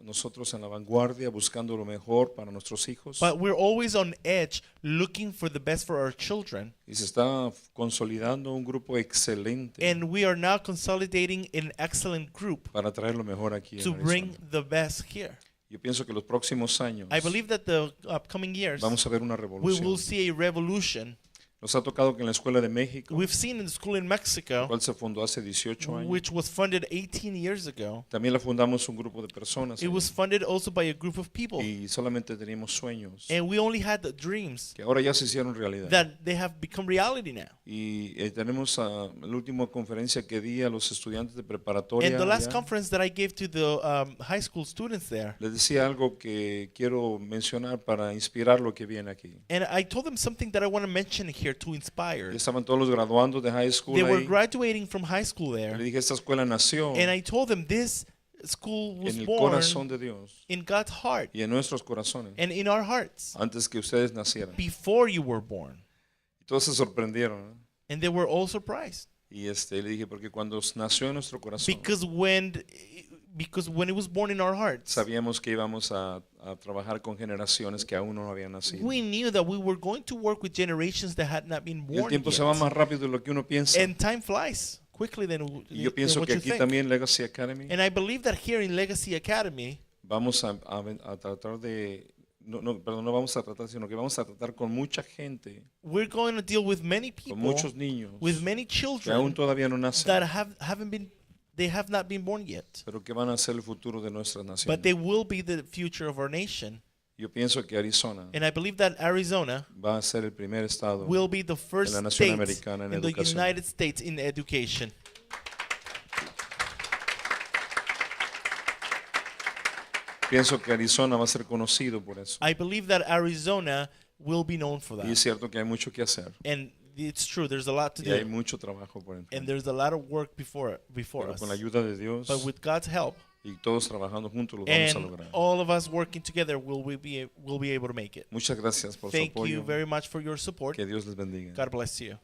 Speaker 12: nosotros en la vanguardia buscando lo mejor para nuestros hijos,
Speaker 3: but we're always on edge looking for the best for our children.
Speaker 12: y se está consolidando un grupo excelente
Speaker 3: And we are now consolidating an excellent group
Speaker 12: para traer lo mejor aquí
Speaker 3: to
Speaker 12: en
Speaker 3: bring
Speaker 12: Arizona.
Speaker 3: the best here.
Speaker 12: Yo pienso que los próximos años
Speaker 3: I believe that the upcoming years
Speaker 12: vamos a ver una
Speaker 3: we
Speaker 12: revolución.
Speaker 3: will see a revolution.
Speaker 12: Nos ha tocado que en la escuela de México,
Speaker 3: We've seen in the school in
Speaker 12: la
Speaker 3: Mexico,
Speaker 12: cual se fundó hace 18 años,
Speaker 3: which was funded 18 years ago.
Speaker 12: también la fundamos un grupo de personas
Speaker 3: It was funded also by a group of people,
Speaker 12: y solamente teníamos sueños
Speaker 3: and we only had the dreams
Speaker 12: que ahora ya se hicieron realidad.
Speaker 3: that they have become reality now.
Speaker 12: Y tenemos la última conferencia que di a los estudiantes de preparatoria.
Speaker 3: And the last
Speaker 12: allá.
Speaker 3: conference that I gave to the high school students there,
Speaker 12: Les decía algo que quiero mencionar para inspirar lo que viene aquí.
Speaker 3: and I told them something that I want to mention here to inspire.
Speaker 12: Ya estaban todos los graduandos de high school
Speaker 3: They were
Speaker 12: ahí.
Speaker 3: graduating from high school
Speaker 12: Le
Speaker 3: there,
Speaker 12: dije, esta escuela nació
Speaker 3: and I told them this school was
Speaker 12: en el
Speaker 3: born
Speaker 12: corazón de Dios
Speaker 3: in God's heart
Speaker 12: y en nuestros corazones
Speaker 3: and in our hearts
Speaker 12: antes que ustedes nacieran.
Speaker 3: before you were born.
Speaker 12: Y todos se sorprendieron, ¿no?
Speaker 3: And they were all surprised
Speaker 12: Y le dije, porque cuando nació en nuestro corazón,
Speaker 3: because when it was born in our hearts,
Speaker 12: sabíamos que íbamos a trabajar con generaciones que aún no habían nacido.
Speaker 3: we knew that we were going to work with generations that had not been
Speaker 12: Y el
Speaker 3: born
Speaker 12: tiempo
Speaker 3: yet.
Speaker 12: se va más rápido de lo que uno piensa.
Speaker 3: And time flies quickly
Speaker 12: Y yo pienso
Speaker 3: what
Speaker 12: que
Speaker 3: you
Speaker 12: aquí
Speaker 3: think.
Speaker 12: también Legacy Academy
Speaker 3: And I believe that here in Legacy Academy,
Speaker 12: vamos a tratar de, no vamos a tratar, sino que vamos a tratar con mucha gente,
Speaker 3: we're going to deal with many
Speaker 12: con
Speaker 3: people,
Speaker 12: muchos niños
Speaker 3: with many
Speaker 12: que aún
Speaker 3: children
Speaker 12: todavía no nacen,
Speaker 3: that they have not been born yet,
Speaker 12: pero que van a ser el futuro de nuestras naciones.
Speaker 3: but they will be the future of our nation.
Speaker 12: Yo pienso que Arizona
Speaker 3: And I believe that Arizona
Speaker 12: va a ser el primer estado
Speaker 3: will be the first
Speaker 12: la nación
Speaker 3: state
Speaker 12: americana en
Speaker 3: in the
Speaker 12: educación.
Speaker 3: United States in education.
Speaker 12: Pienso que Arizona va a ser conocido por eso.
Speaker 3: I believe that Arizona will be known for
Speaker 12: Y es
Speaker 3: that.
Speaker 12: cierto que hay mucho que hacer.
Speaker 3: And it's true, there's a lot to
Speaker 12: Y hay
Speaker 3: do.
Speaker 12: mucho trabajo por
Speaker 3: And
Speaker 12: enfrente.
Speaker 3: there's a lot of work before
Speaker 12: Pero
Speaker 3: us.
Speaker 12: con la ayuda de Dios
Speaker 3: But with God's help
Speaker 12: y todos trabajando juntos lo vamos a
Speaker 3: and
Speaker 12: lograr.
Speaker 3: all of us working together, we'll be able to make it.
Speaker 12: Muchas gracias por su
Speaker 3: Thank you
Speaker 12: apoyo.
Speaker 3: very much for your support.
Speaker 12: Que Dios les bendiga.
Speaker 3: God bless you.